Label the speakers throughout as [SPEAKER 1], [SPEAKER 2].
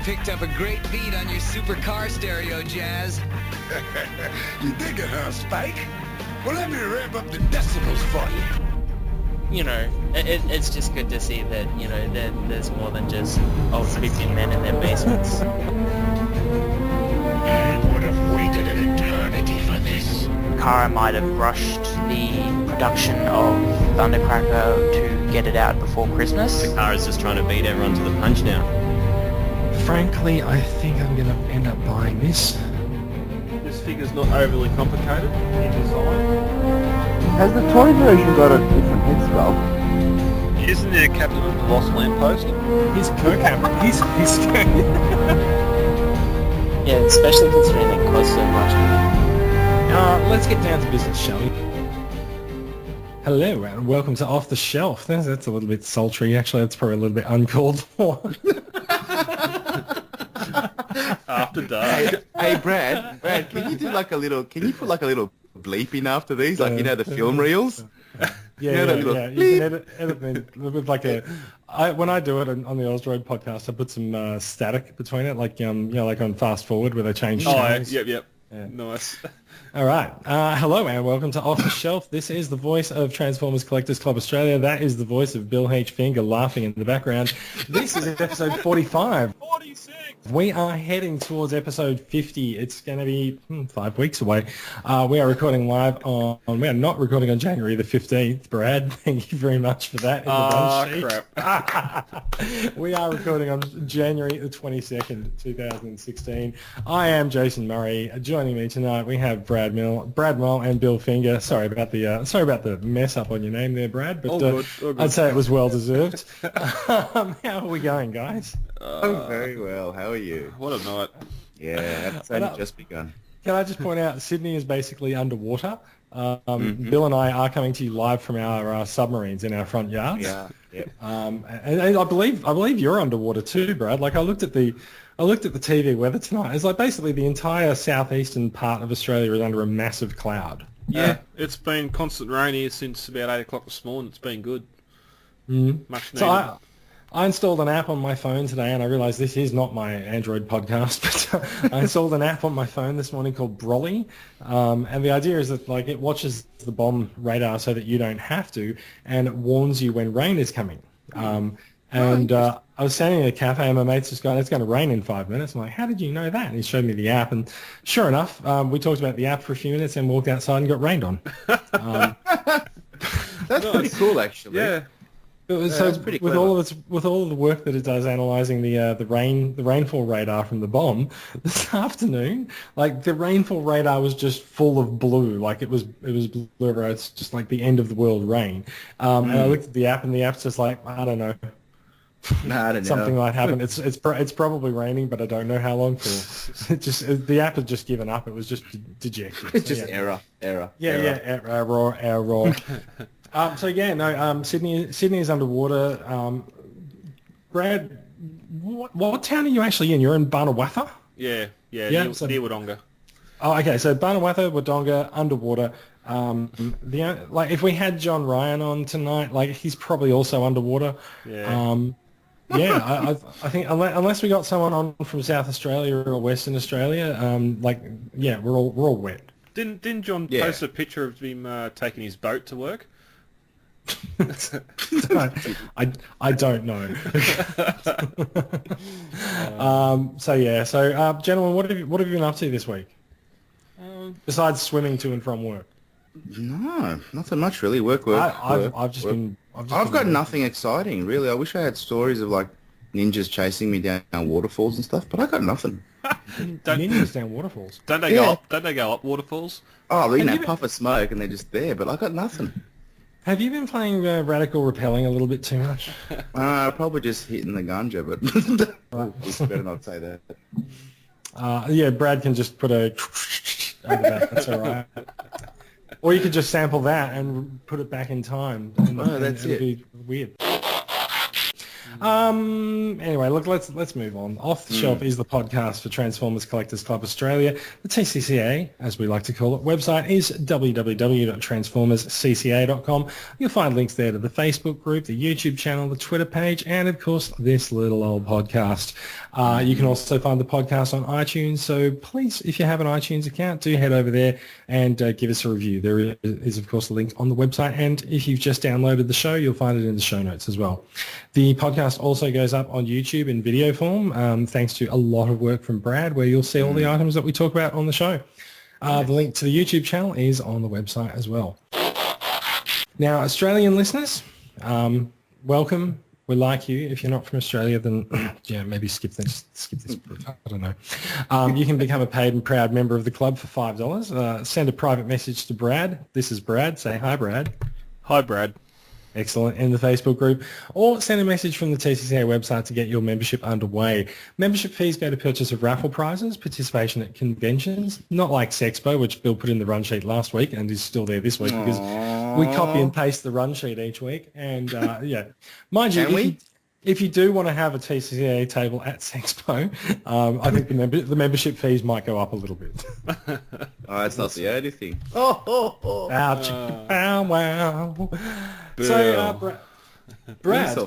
[SPEAKER 1] picked up a great beat on your supercar stereo, Jazz.
[SPEAKER 2] You dig it, huh, Spike? Well, let me ramp up the decibels for you.
[SPEAKER 3] You know, it's just good to see that, you know, there's more than just old creepy men in their basements.
[SPEAKER 2] I would have waited an eternity for this.
[SPEAKER 3] Takara might have rushed the production of Thundercracker to get it out before Christmas.
[SPEAKER 4] Takara's just trying to beat everyone to the punch now.
[SPEAKER 5] Frankly, I think I'm going to end up buying this.
[SPEAKER 6] This figure's not overly complicated in design.
[SPEAKER 7] Has the toy version got a different head sculpt?
[SPEAKER 6] Isn't there a captain of the Lost Lamppost?
[SPEAKER 5] He's co-captain. He's
[SPEAKER 3] Yeah, especially considering it costs so much.
[SPEAKER 5] Let's get down to business, shall we? Hello and welcome to Off the Shelf. That's a little bit sultry, actually. That's probably a little bit uncalled for.
[SPEAKER 6] After dark.
[SPEAKER 7] Hey, Brad, can you put like a little bleep in after these, like, you know, the film reels?
[SPEAKER 5] Yeah. You can edit them with like when I do it on the Osdroid podcast, I put some static between it, like like on Fast Forward where they change channels.
[SPEAKER 6] Yep.
[SPEAKER 5] Yeah.
[SPEAKER 6] Nice.
[SPEAKER 5] All right. Hello and welcome to Off the Shelf. This is the voice of Transformers Collectors Club Australia. That is the voice of Bill H. Finger laughing in the background. This is episode 45.
[SPEAKER 6] 46!
[SPEAKER 5] We are heading towards episode 50. It's going to be 5 weeks away. We are recording live we are not recording on January the 15th. Brad, thank you very much for that.
[SPEAKER 6] Crap.
[SPEAKER 5] We are recording on January the 22nd, 2016. I am Jason Murray. Joining me tonight, we have Brad Mull and Bill Finger. Sorry about the mess up on your name there, Brad, but
[SPEAKER 6] All good.
[SPEAKER 5] I'd say it was well deserved. How are we going, guys?
[SPEAKER 7] Oh, very well. How are you?
[SPEAKER 6] What a night.
[SPEAKER 7] Yeah, it's only just begun.
[SPEAKER 5] Can I just point out, Sydney is basically underwater. Bill and I are coming to you live from our submarines in our front yards.
[SPEAKER 7] Yeah. Yep.
[SPEAKER 5] And I believe you're underwater too, Brad. Like I looked at the TV weather tonight. It's like basically the entire southeastern part of Australia is under a massive cloud.
[SPEAKER 6] Yeah, it's been constant rain here since about 8 o'clock this morning. It's been good. Much needed.
[SPEAKER 5] So I installed an app on my phone today, and I realised this is not my Android podcast, but I installed an app on my phone this morning called Brolly, and the idea is that like it watches the bomb radar so that you don't have to, and it warns you when rain is coming. I was standing in a cafe, and my mate's just going, "It's going to rain in 5 minutes." I'm like, "How did you know that?" And he showed me the app, and sure enough, we talked about the app for a few minutes, and walked outside and got rained on.
[SPEAKER 7] That's pretty cool, actually.
[SPEAKER 6] Yeah.
[SPEAKER 5] So with all of the work that it does analysing the rainfall radar from the bomb this afternoon, like the rainfall radar was just full of blue, like it was blue everywhere. It's just like the end of the world rain. And I looked at the app, and the app's just like, I don't know.
[SPEAKER 7] I don't know.
[SPEAKER 5] Something might happen. It's probably raining, but I don't know how long for. The app had just given up. It was just dejected.
[SPEAKER 7] It's just error.
[SPEAKER 5] Error. Sydney is underwater. Brad, what town are you actually in? You're in Barnawatha?
[SPEAKER 6] Yeah, near Wodonga.
[SPEAKER 5] Oh, okay. So Barnawatha, Wodonga, underwater. If we had John Ryan on tonight, like he's probably also underwater.
[SPEAKER 6] Yeah.
[SPEAKER 5] I think unless we got someone on from South Australia or Western Australia, we're all wet.
[SPEAKER 6] Didn't John post a picture of him taking his boat to work?
[SPEAKER 5] I don't know. Gentlemen, what have you been up to this week? Besides swimming to and from work?
[SPEAKER 7] No, nothing much really. Work. I've got nothing exciting really. I wish I had stories of like ninjas chasing me down waterfalls and stuff, but I got nothing.
[SPEAKER 5] Ninjas down waterfalls?
[SPEAKER 6] Don't they go up? Don't they go up waterfalls?
[SPEAKER 7] Oh, puff of smoke and they're just there, but I got nothing.
[SPEAKER 5] Have you been playing Radical Repelling a little bit too much?
[SPEAKER 7] Probably just hitting the ganja, but just better not say that.
[SPEAKER 5] Brad can just put a over that. That's all right. Or you could just sample that and put it back in time.
[SPEAKER 7] That's
[SPEAKER 5] it'll be weird. Anyway, look, let's move on. Off the Shelf is the podcast for Transformers Collectors Club Australia. The TCCA, as we like to call it, website is www.transformerscca.com. You'll find links there to the Facebook group, the YouTube channel, the Twitter page, and of course this little old podcast. You can also find the podcast on iTunes, so please, if you have an iTunes account, do head over there and give us a review. There is, of course, a link on the website, and if you've just downloaded the show, you'll find it in the show notes as well. The podcast also goes up on YouTube in video form, thanks to a lot of work from Brad, where you'll see all the items that we talk about on the show. The link to the YouTube channel is on the website as well. Now, Australian listeners, welcome. We like you. If you're not from Australia, then yeah, maybe skip this. I don't know. You can become a paid and proud member of the club for $5. Send a private message to Brad. This is Brad. Say hi, Brad.
[SPEAKER 6] Hi, Brad.
[SPEAKER 5] Excellent. In the Facebook group, or send a message from the TCCA website to get your membership underway. Membership fees go to purchase of raffle prizes, participation at conventions, not like Sexpo, which Bill put in the run sheet last week and is still there this week because we copy and paste the run sheet each week. And yeah, mind you, if you do want to have a TCCA table at Sexpo, I think the membership fees might go up a little bit.
[SPEAKER 7] That's not the only thing.
[SPEAKER 5] Ouch. Bow wow. So, Brad,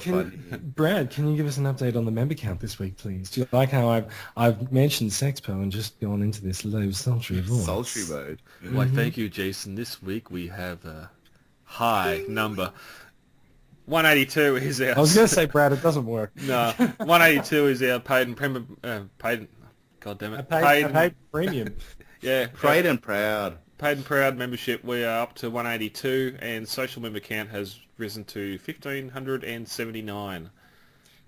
[SPEAKER 5] can you give us an update on the member count this week, please? Do you like how I've mentioned Sexpo and just gone into this low sultry voice?
[SPEAKER 7] Sultry mode.
[SPEAKER 6] Why, thank you, Jason. This week we have a high number. 182 is our...
[SPEAKER 5] I was going to say, Brad, it doesn't work.
[SPEAKER 6] No, 182 is our paid and premium... God damn it.
[SPEAKER 5] Paid premium.
[SPEAKER 6] Yeah.
[SPEAKER 7] Paid and proud.
[SPEAKER 6] Paid and proud membership, we are up to 182, and social member count has risen to 1,579.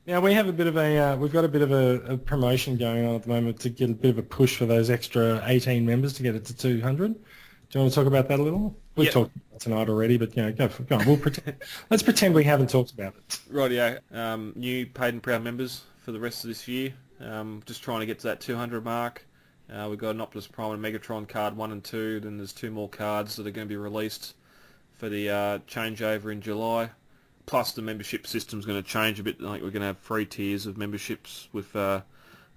[SPEAKER 5] Now we have a bit of we've got a bit of a promotion going on at the moment to get a bit of a push for those extra 18 members to get it to 200. Do you want to talk about that a little? We've talked about it tonight already, but go on. We'll pretend. Let's pretend we haven't talked about it.
[SPEAKER 6] Rightio. New paid and proud members for the rest of this year. Just trying to get to that 200 mark. We've got an Optimus Prime and Megatron card 1 and 2. Then there's 2 more cards that are going to be released for the changeover in July. Plus the membership system's going to change a bit. Like we're going to have 3 tiers of memberships with a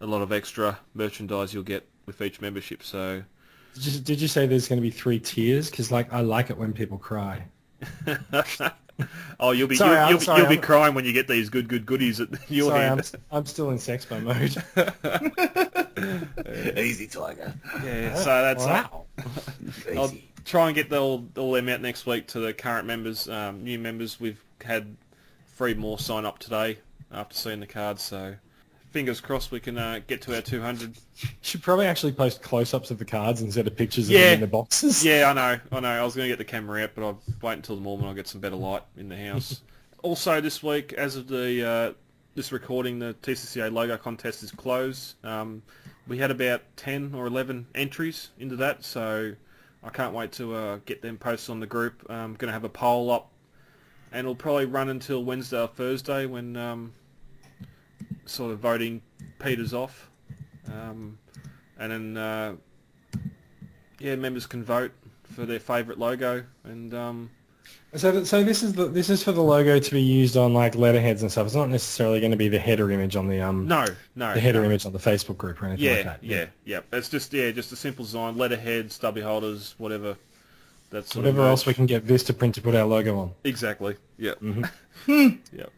[SPEAKER 6] lot of extra merchandise you'll get with each membership. So,
[SPEAKER 5] did you say there's going to be 3 tiers? Because I like it when people cry.
[SPEAKER 6] Oh, you'll be crying when you get these good goodies at your hand.
[SPEAKER 5] I'm still in Sexpo mode.
[SPEAKER 7] Easy, Tiger.
[SPEAKER 6] Yeah, so that's
[SPEAKER 5] wow.
[SPEAKER 6] I'll try and get all them out next week to the current members, new members. We've had 3 more sign up today after seeing the cards, so fingers crossed we can get to our 200.
[SPEAKER 5] Should probably actually post close-ups of the cards instead of pictures of them in the boxes.
[SPEAKER 6] Yeah, I know. I was going to get the camera out, but I'll wait until the morning when I get some better light in the house. Also this week, as of the this recording, the TCCA logo contest is closed. We had about 10 or 11 entries into that, so I can't wait to get them posted on the group. I'm going to have a poll up, and it'll probably run until Wednesday or Thursday when sort of voting peters off. And then, members can vote for their favourite logo, and
[SPEAKER 5] So this is for the logo to be used on like letterheads and stuff. It's not necessarily going to be the header image on the the header image on the Facebook group or anything like that.
[SPEAKER 6] Yeah. It's just a simple design, letterheads, stubby holders, whatever. That's
[SPEAKER 5] whatever else we can get Vistaprint to put our logo on.
[SPEAKER 6] Exactly. Yeah.
[SPEAKER 5] Mm-hmm.
[SPEAKER 6] Yep.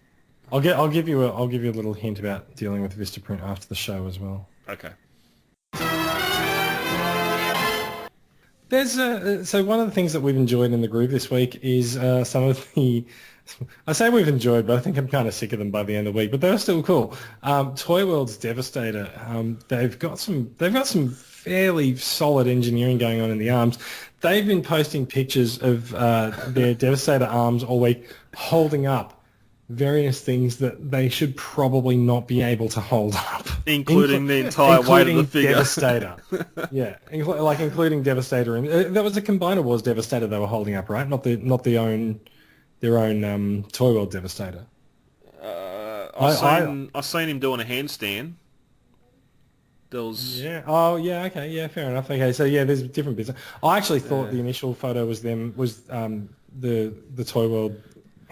[SPEAKER 5] I'll give you a little hint about dealing with Vistaprint after the show as well.
[SPEAKER 6] Okay.
[SPEAKER 5] There's so one of the things that we've enjoyed in the group this week is some of the. I say we've enjoyed, but I think I'm kind of sick of them by the end of the week. But they're still cool. Toy World's Devastator. They've got some fairly solid engineering going on in the arms. They've been posting pictures of their Devastator arms all week, holding up various things that they should probably not be able to hold up,
[SPEAKER 6] including the entire weight of the figure.
[SPEAKER 5] Devastator. Yeah, including Devastator, and that was a Combiner Wars Devastator they were holding up, right? Not their own Toy World Devastator.
[SPEAKER 6] I've seen him doing a handstand.
[SPEAKER 5] Yeah. Oh, yeah. Okay. Yeah. Fair enough. Okay. So yeah, there's different bits. I actually thought the initial photo was the Toy World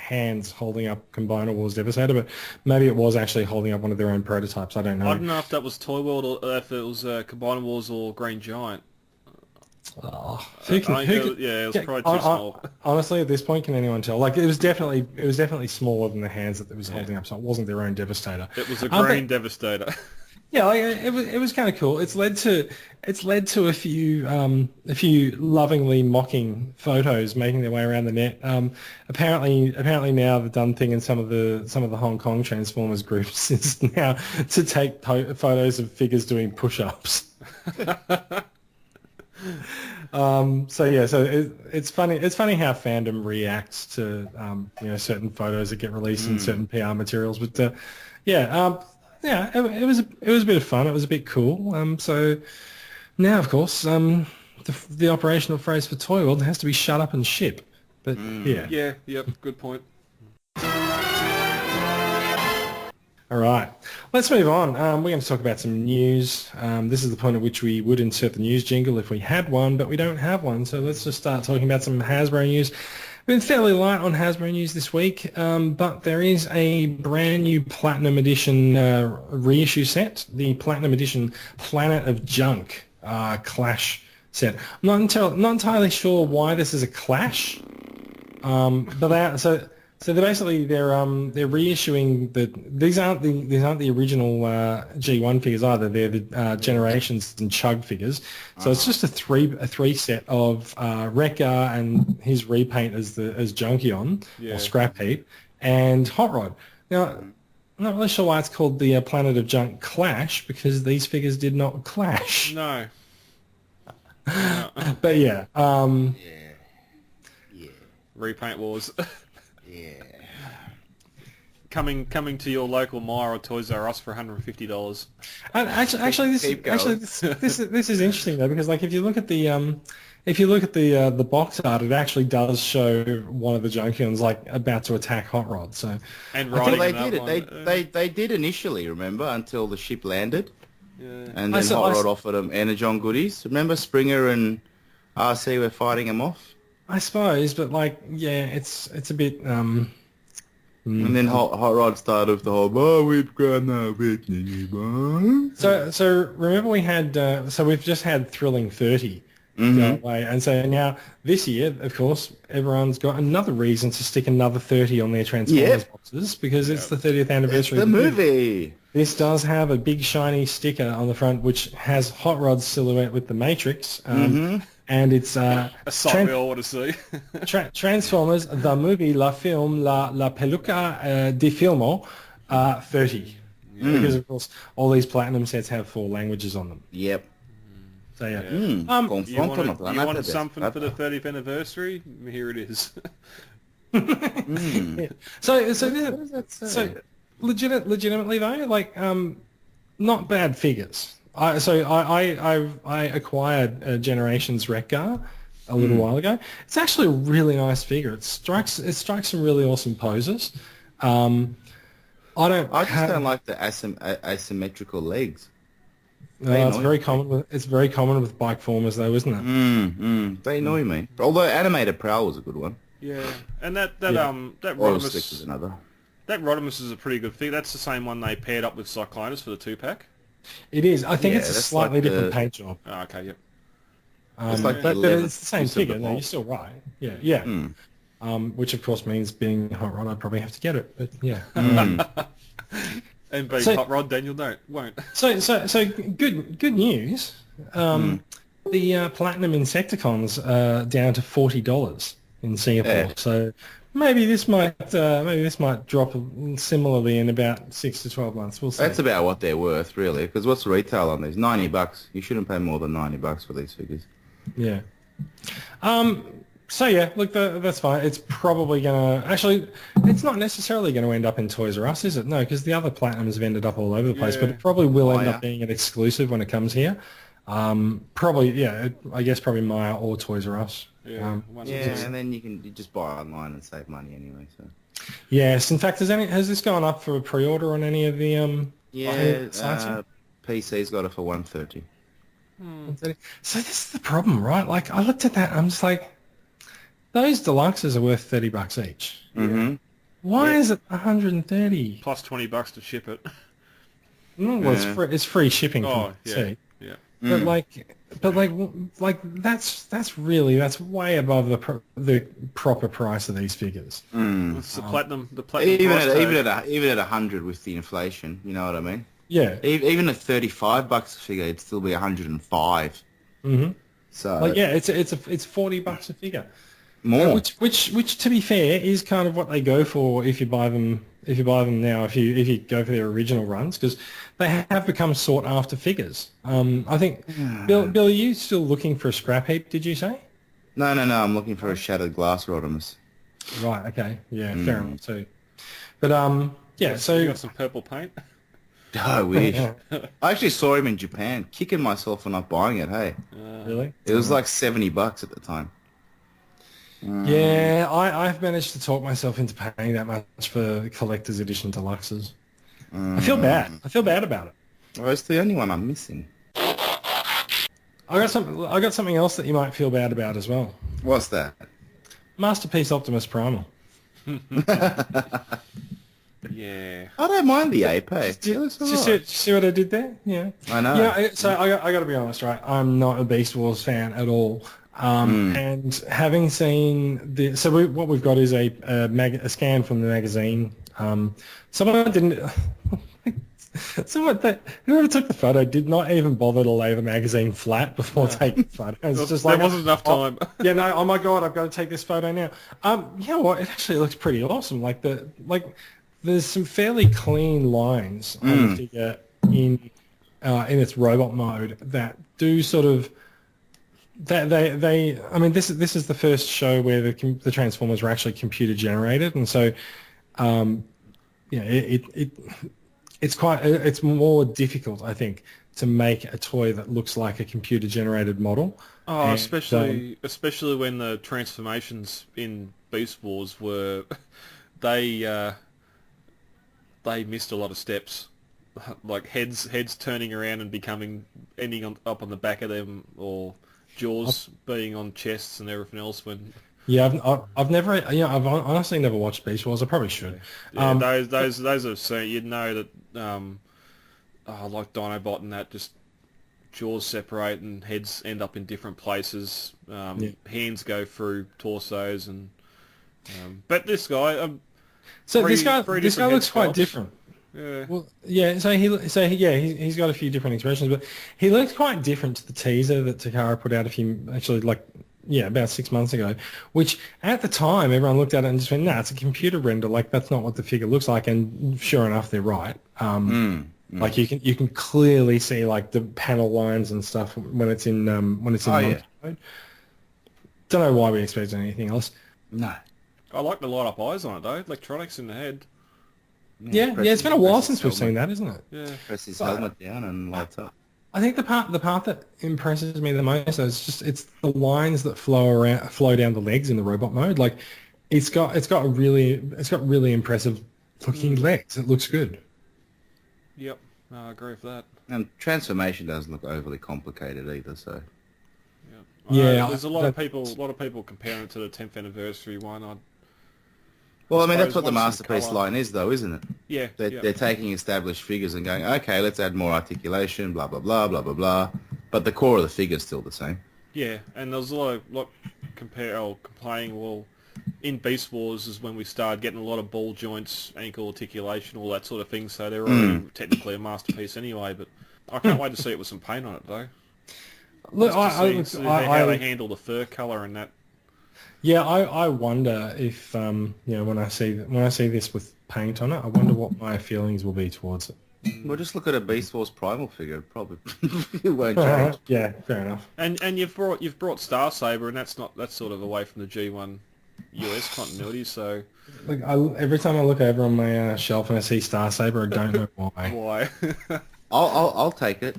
[SPEAKER 5] hands holding up Combiner Wars Devastator, but maybe it was actually holding up one of their own prototypes. I don't know.
[SPEAKER 6] I don't know if that was Toy World or if it was Combiner Wars or Green Giant.
[SPEAKER 5] Oh,
[SPEAKER 6] it was probably too small.
[SPEAKER 5] Honestly, at this point, can anyone tell? Like, it was definitely smaller than the hands that it was holding up, so it wasn't their own Devastator.
[SPEAKER 6] It was a green Devastator.
[SPEAKER 5] Yeah, like, it was kind of cool. It's led to a few lovingly mocking photos making their way around the net. Apparently now the done thing in some of the Hong Kong Transformers groups is now to take photos of figures doing push-ups. It's funny how fandom reacts to certain photos that get released in certain PR materials. But it was a bit of fun. It was a bit cool. So now, of course, the operational phrase for Toy World has to be shut up and ship. But
[SPEAKER 6] good point.
[SPEAKER 5] All right, let's move on. We're going to talk about some news. This is the point at which we would insert the news jingle if we had one, but we don't have one. So let's just start talking about some Hasbro news. We've been fairly light on Hasbro news this week, but there is a brand new Platinum Edition reissue set, the Platinum Edition Planet of Junk Clash set. I'm not entirely sure why this is a Clash, but they're basically they're reissuing these aren't the original G1 figures either. They're the Generations and Chug figures. So it's just a three set of Wrecker and his repaint as Junkion or Scrap Heap and Hot Rod. Now I'm not really sure why it's called the Planet of Junk Clash because these figures did not clash.
[SPEAKER 6] No.
[SPEAKER 5] But yeah.
[SPEAKER 6] Repaint wars.
[SPEAKER 7] Yeah.
[SPEAKER 6] Coming to your local Myer or Toys R Us for $150.
[SPEAKER 5] This is interesting though because like if you look at the box art, it actually does show one of the Junkions like about to attack Hot Rod. So
[SPEAKER 6] and
[SPEAKER 7] they did initially, remember, until the ship landed, and then Hot Rod offered them Energon goodies. Remember Springer and RC were fighting him off.
[SPEAKER 5] I suppose, but like, yeah, it's a bit.
[SPEAKER 7] And then Hot Rod started with the whole, we've got no bit anymore.
[SPEAKER 5] So remember we had, we've just had Thrilling 30 go away, and so now this year, of course, everyone's got another reason to stick another 30 on their Transformers boxes because it's the 30th anniversary
[SPEAKER 7] of
[SPEAKER 5] the
[SPEAKER 7] movie.
[SPEAKER 5] This does have a big shiny sticker on the front which has Hot Rod's silhouette with the Matrix. And it's
[SPEAKER 6] a sight we all want to see.
[SPEAKER 5] Transformers, the movie, la film, la peluca di filmo, 30. Because, of course, all these Platinum sets have 4 languages on them.
[SPEAKER 7] Yep.
[SPEAKER 5] So, yeah.
[SPEAKER 6] You wanted something for the 30th anniversary? Here it is.
[SPEAKER 5] So legitimately, though, like, not bad figures. I acquired Generations Wrecker a little while ago. It's actually a really nice figure. It strikes some really awesome poses. I
[SPEAKER 7] just don't like the asymmetrical legs.
[SPEAKER 5] It's very common with bike formers, though, isn't it?
[SPEAKER 7] They annoy me. Although Animated Prowl was a good one.
[SPEAKER 6] Yeah, and that Rodimus
[SPEAKER 7] is another.
[SPEAKER 6] That Rodimus is a pretty good figure. That's the same one they paired up with Cyclonus for the 2-pack.
[SPEAKER 5] It is. I think it's a slightly different paint job.
[SPEAKER 6] Oh, okay, yep.
[SPEAKER 5] But it's the same figure. No, you're still right. Yeah. Which of course means being Hot Rod, I'd probably have to get it. But yeah.
[SPEAKER 6] And being Hot Rod, Daniel won't.
[SPEAKER 5] So good news. The Platinum Insecticons are down to $40 in Singapore.
[SPEAKER 7] Yeah.
[SPEAKER 5] So maybe this might drop similarly in about 6 to 12 months. We'll see.
[SPEAKER 7] That's about what they're worth, really. Because what's the retail on these? $90. You shouldn't pay more than $90 for these figures.
[SPEAKER 5] Yeah. So yeah, look, that's fine. It's probably gonna it's not necessarily going to end up in Toys R Us, is it? No, because the other Platinums have ended up all over the place. But it probably will end up being an exclusive when it comes here. Probably, I guess probably Myer or Toys R Us.
[SPEAKER 7] And then you just buy online and save money anyway. So.
[SPEAKER 5] Yes, in fact, has this gone up for a pre-order on any of the sites?
[SPEAKER 7] PC's got it for $130.
[SPEAKER 5] So this is the problem, right? Like I looked at that, I'm just like, those deluxes are worth $30 each. Why is it 130?
[SPEAKER 6] Plus $20 to ship it.
[SPEAKER 5] No, well, it's free shipping from
[SPEAKER 6] yeah.
[SPEAKER 5] yeah. But that's way above the proper price of these figures.
[SPEAKER 6] It's the platinum. The platinum.
[SPEAKER 7] Even at 100 with the inflation, you know what I mean?
[SPEAKER 5] Yeah.
[SPEAKER 7] Even at $35 a figure, it'd still be 105.
[SPEAKER 5] Mm-hmm.
[SPEAKER 7] So
[SPEAKER 5] it's $40 a figure.
[SPEAKER 7] More.
[SPEAKER 5] Which to be fair is kind of what they go for if you buy them now, if you go for their original runs, because they have become sought after figures. I think Bill, are you still looking for a scrap heap, did you say?
[SPEAKER 7] No, I'm looking for a shattered glass Optimus.
[SPEAKER 5] Right, okay. Yeah, fair enough too. But so
[SPEAKER 6] you got some purple paint?
[SPEAKER 7] Oh, I wish. I actually saw him in Japan, kicking myself for not buying it, hey.
[SPEAKER 5] Really?
[SPEAKER 7] It was like $70 at the time.
[SPEAKER 5] Yeah, I've managed to talk myself into paying that much for collector's edition deluxes. I feel bad. I feel bad about it.
[SPEAKER 7] Well, it's the only one I'm missing.
[SPEAKER 5] I got something else that you might feel bad about as well.
[SPEAKER 7] What's that?
[SPEAKER 5] Masterpiece Optimus Primal.
[SPEAKER 6] Yeah.
[SPEAKER 7] I don't mind the ape, hey.
[SPEAKER 5] See what I did there? Yeah.
[SPEAKER 7] I know.
[SPEAKER 5] Yeah, so I got to be honest, right? I'm not a Beast Wars fan at all. And having seen what we've got is a scan from the magazine. Whoever took the photo did not even bother to lay the magazine flat before taking photos. It's just
[SPEAKER 6] there wasn't enough time.
[SPEAKER 5] Oh my god, I've got to take this photo now. You know what? It actually looks pretty awesome. There's some fairly clean lines on the figure in its robot mode that do sort of. I mean, this is the first show where the Transformers were actually computer generated, and so, it's more difficult, I think, to make a toy that looks like a computer generated model.
[SPEAKER 6] Oh, and, especially when the transformations in Beast Wars were, they missed a lot of steps, like heads turning around and ending up on the back of them, or jaws being on chests and everything else. When I've honestly never watched Beast Wars. I probably should. Yeah, those I've seen. You'd know that like Dinobot and that, just jaws separate and heads end up in different places. Hands go through torsos and but this guy
[SPEAKER 5] this guy looks quite different.
[SPEAKER 6] Yeah.
[SPEAKER 5] Well, yeah. He's got a few different expressions, but he looks quite different to the teaser that Takara put out about 6 months ago. Which at the time everyone looked at it and just went, "Nah, it's a computer render. Like that's not what the figure looks like." And sure enough, they're right. Like you can clearly see like the panel lines and stuff when it's in mode. Don't know why we expect anything else.
[SPEAKER 7] No.
[SPEAKER 6] I like the light up eyes on it though. Electronics in the head.
[SPEAKER 5] Yeah, it's been a while since we've seen that, isn't it?
[SPEAKER 6] Yeah.
[SPEAKER 7] Press his helmet down and lights up.
[SPEAKER 5] I think the part that impresses me the most is it's the lines that flow down the legs in the robot mode. Like it's got really impressive looking legs. It looks good.
[SPEAKER 6] Yep, I agree with that.
[SPEAKER 7] And transformation doesn't look overly complicated either, so.
[SPEAKER 5] Yeah,
[SPEAKER 6] there's a lot of people comparing it to the 10th anniversary one.
[SPEAKER 7] Well, I mean, that's what the Masterpiece line is, though, isn't it?
[SPEAKER 6] Yeah.
[SPEAKER 7] They're taking established figures and going, okay, let's add more articulation, blah, blah, blah, blah, blah, blah. But the core of the figure's still the same.
[SPEAKER 6] Yeah, and there's a lot complaining, well, in Beast Wars is when we started getting a lot of ball joints, ankle articulation, all that sort of thing, so they're already technically a masterpiece anyway, but I can't wait to see it with some paint on it, though.
[SPEAKER 5] Look,
[SPEAKER 6] how they handle the fur colour and that.
[SPEAKER 5] Yeah, I wonder if when I see this with paint on it, I wonder what my feelings will be towards it.
[SPEAKER 7] Well, just look at a Beast Wars Primal figure. It probably it won't change.
[SPEAKER 5] Yeah, fair enough.
[SPEAKER 6] And you've brought Star Saber, and that's sort of away from the G1 US continuity. So
[SPEAKER 5] like every time I look over on my shelf and I see Star Saber, I don't know why.
[SPEAKER 6] Why?
[SPEAKER 7] I'll take it.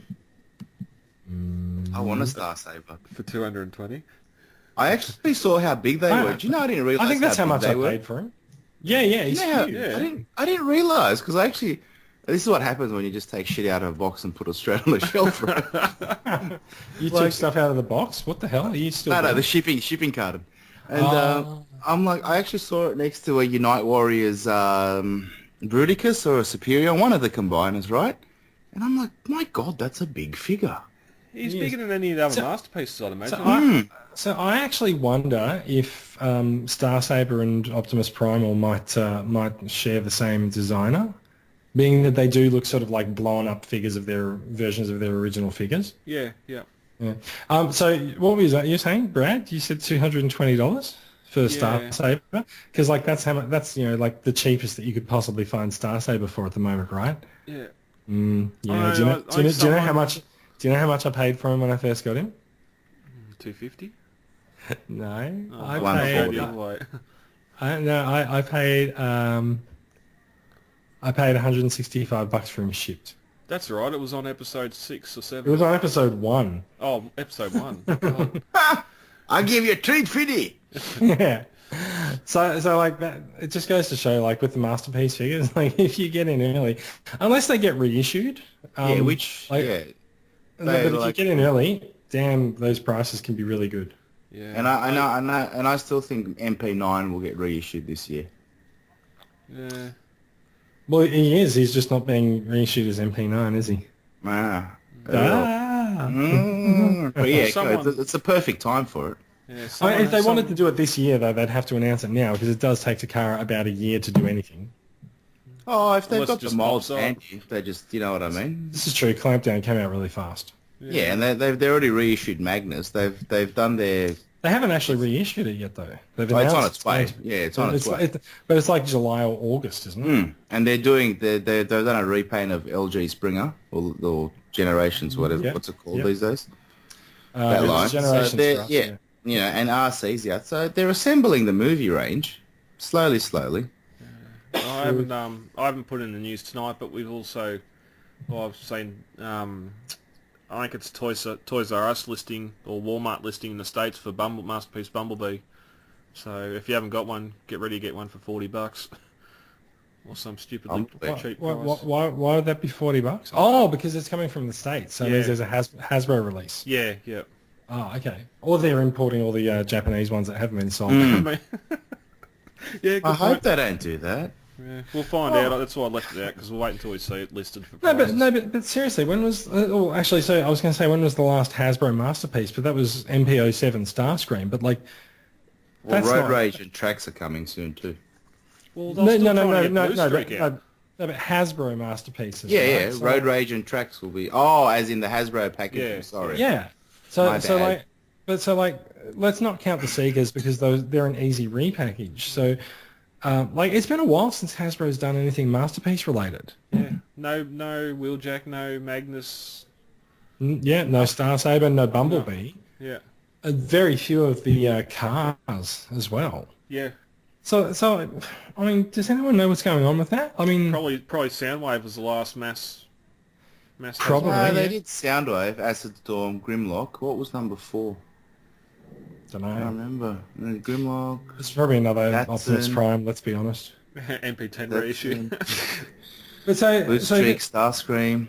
[SPEAKER 7] I want a Star Saber
[SPEAKER 6] for 220.
[SPEAKER 7] I actually saw how big they were. Do you know I didn't realize?
[SPEAKER 5] I think that's how much I
[SPEAKER 7] were.
[SPEAKER 5] paid for him. Yeah, he's huge.
[SPEAKER 7] Yeah. I didn't realize because this is what happens when you just take shit out of a box and put it straight on the shelf. Right?
[SPEAKER 5] You took stuff out of the box? What the hell? Are you still?
[SPEAKER 7] No, the shipping carton. And I'm like, I actually saw it next to a Unite Warriors Bruticus or a Superior, one of the combiners, right? And I'm like, my God, that's a big figure.
[SPEAKER 6] He's bigger than any of the other masterpieces, I'd imagine.
[SPEAKER 5] So I actually wonder if Starsaber and Optimus Primal might share the same designer, being that they do look sort of like blown up figures of their versions of their original figures.
[SPEAKER 6] Yeah, yeah.
[SPEAKER 5] So what was that you're saying, Brad? You said $220 for Starsaber, because like that's how much, that's like the cheapest that you could possibly find Starsaber for at the moment, right?
[SPEAKER 6] Yeah.
[SPEAKER 5] Yeah. Do you know how much? Do you know how much I paid for him when I first got him?
[SPEAKER 6] $250.
[SPEAKER 5] No,
[SPEAKER 7] I
[SPEAKER 5] paid $165 for him shipped.
[SPEAKER 6] That's right. It was on episode 6 or 7.
[SPEAKER 5] It was on episode 1.
[SPEAKER 6] Oh, episode 1.
[SPEAKER 7] I'll give you a treat, Fiddy.
[SPEAKER 5] Yeah. So like that, it just goes to show, like with the masterpiece figures, like if you get in early, unless they get reissued,
[SPEAKER 7] But if
[SPEAKER 5] you get in early, damn, those prices can be really good.
[SPEAKER 6] Yeah.
[SPEAKER 7] And I still think MP9 will get reissued this year.
[SPEAKER 6] Yeah.
[SPEAKER 7] Well,
[SPEAKER 5] he is. He's just not being reissued as MP9, is he?
[SPEAKER 7] But yeah, it's a perfect time for it.
[SPEAKER 5] Yeah, if they wanted to do it this year, though, they'd have to announce it now, because it does take Takara about a year to do anything.
[SPEAKER 7] Oh, if they've got the molds handy, they just, you know what I mean?
[SPEAKER 5] This is true. Clampdown came out really fast.
[SPEAKER 7] Yeah, and they've already reissued Magnus. They've done their...
[SPEAKER 5] They haven't actually reissued it yet, though.
[SPEAKER 7] It's on its way. Yeah, it's on its way.
[SPEAKER 5] But it's like July or August, isn't it?
[SPEAKER 7] And they've done a repaint of LG Springer, or Generations, whatever. What's it called these days? That line.
[SPEAKER 5] Generations for us,
[SPEAKER 7] and RC's out. So they're assembling the movie range, slowly.
[SPEAKER 6] I haven't put in the news tonight, but we've also, I've seen, I think it's Toys R Us listing or Walmart listing in the States for Masterpiece Bumblebee. So if you haven't got one, get ready to get one for $40 or some stupidly cheap price.
[SPEAKER 5] Why would that be $40? Oh, because it's coming from the States, so it means there's a Hasbro release.
[SPEAKER 6] Yeah.
[SPEAKER 5] Oh, okay. Or they're importing all the Japanese ones that haven't been sold.
[SPEAKER 6] Yeah,
[SPEAKER 7] I hope they don't do that.
[SPEAKER 6] Yeah, we'll find out. That's why I left it out, because we'll wait until we see it listed for prices.
[SPEAKER 5] But seriously, when was... actually, so I was going to say, when was the last Hasbro Masterpiece? But that was MP07 Starscream. But, like...
[SPEAKER 7] Well, Road Rage and Tracks are coming soon, too.
[SPEAKER 6] Well,
[SPEAKER 5] no, but Hasbro Masterpieces.
[SPEAKER 7] Yeah, right? Road Rage and Tracks will be... Oh, as in the Hasbro package.
[SPEAKER 6] Yeah.
[SPEAKER 7] Sorry.
[SPEAKER 5] Yeah. So let's not count the Segas, because they're an easy repackage. So... it's been a while since Hasbro's done anything Masterpiece related.
[SPEAKER 6] Yeah, no Wheeljack, no Magnus.
[SPEAKER 5] No Starsaber, no Bumblebee.
[SPEAKER 6] No. Yeah.
[SPEAKER 5] Very few of the cars as well.
[SPEAKER 6] Yeah.
[SPEAKER 5] So I mean, does anyone know what's going on with that? I mean,
[SPEAKER 6] probably Soundwave was the last mass.
[SPEAKER 5] Probably.
[SPEAKER 7] No, they did Soundwave, Acid Storm, Grimlock. What was number 4?
[SPEAKER 5] Don't know.
[SPEAKER 7] I don't remember. Grimlock.
[SPEAKER 5] It's probably another Optimus Prime. Let's be honest.
[SPEAKER 6] MP10 reissue.
[SPEAKER 5] But
[SPEAKER 7] Streak, Starscream.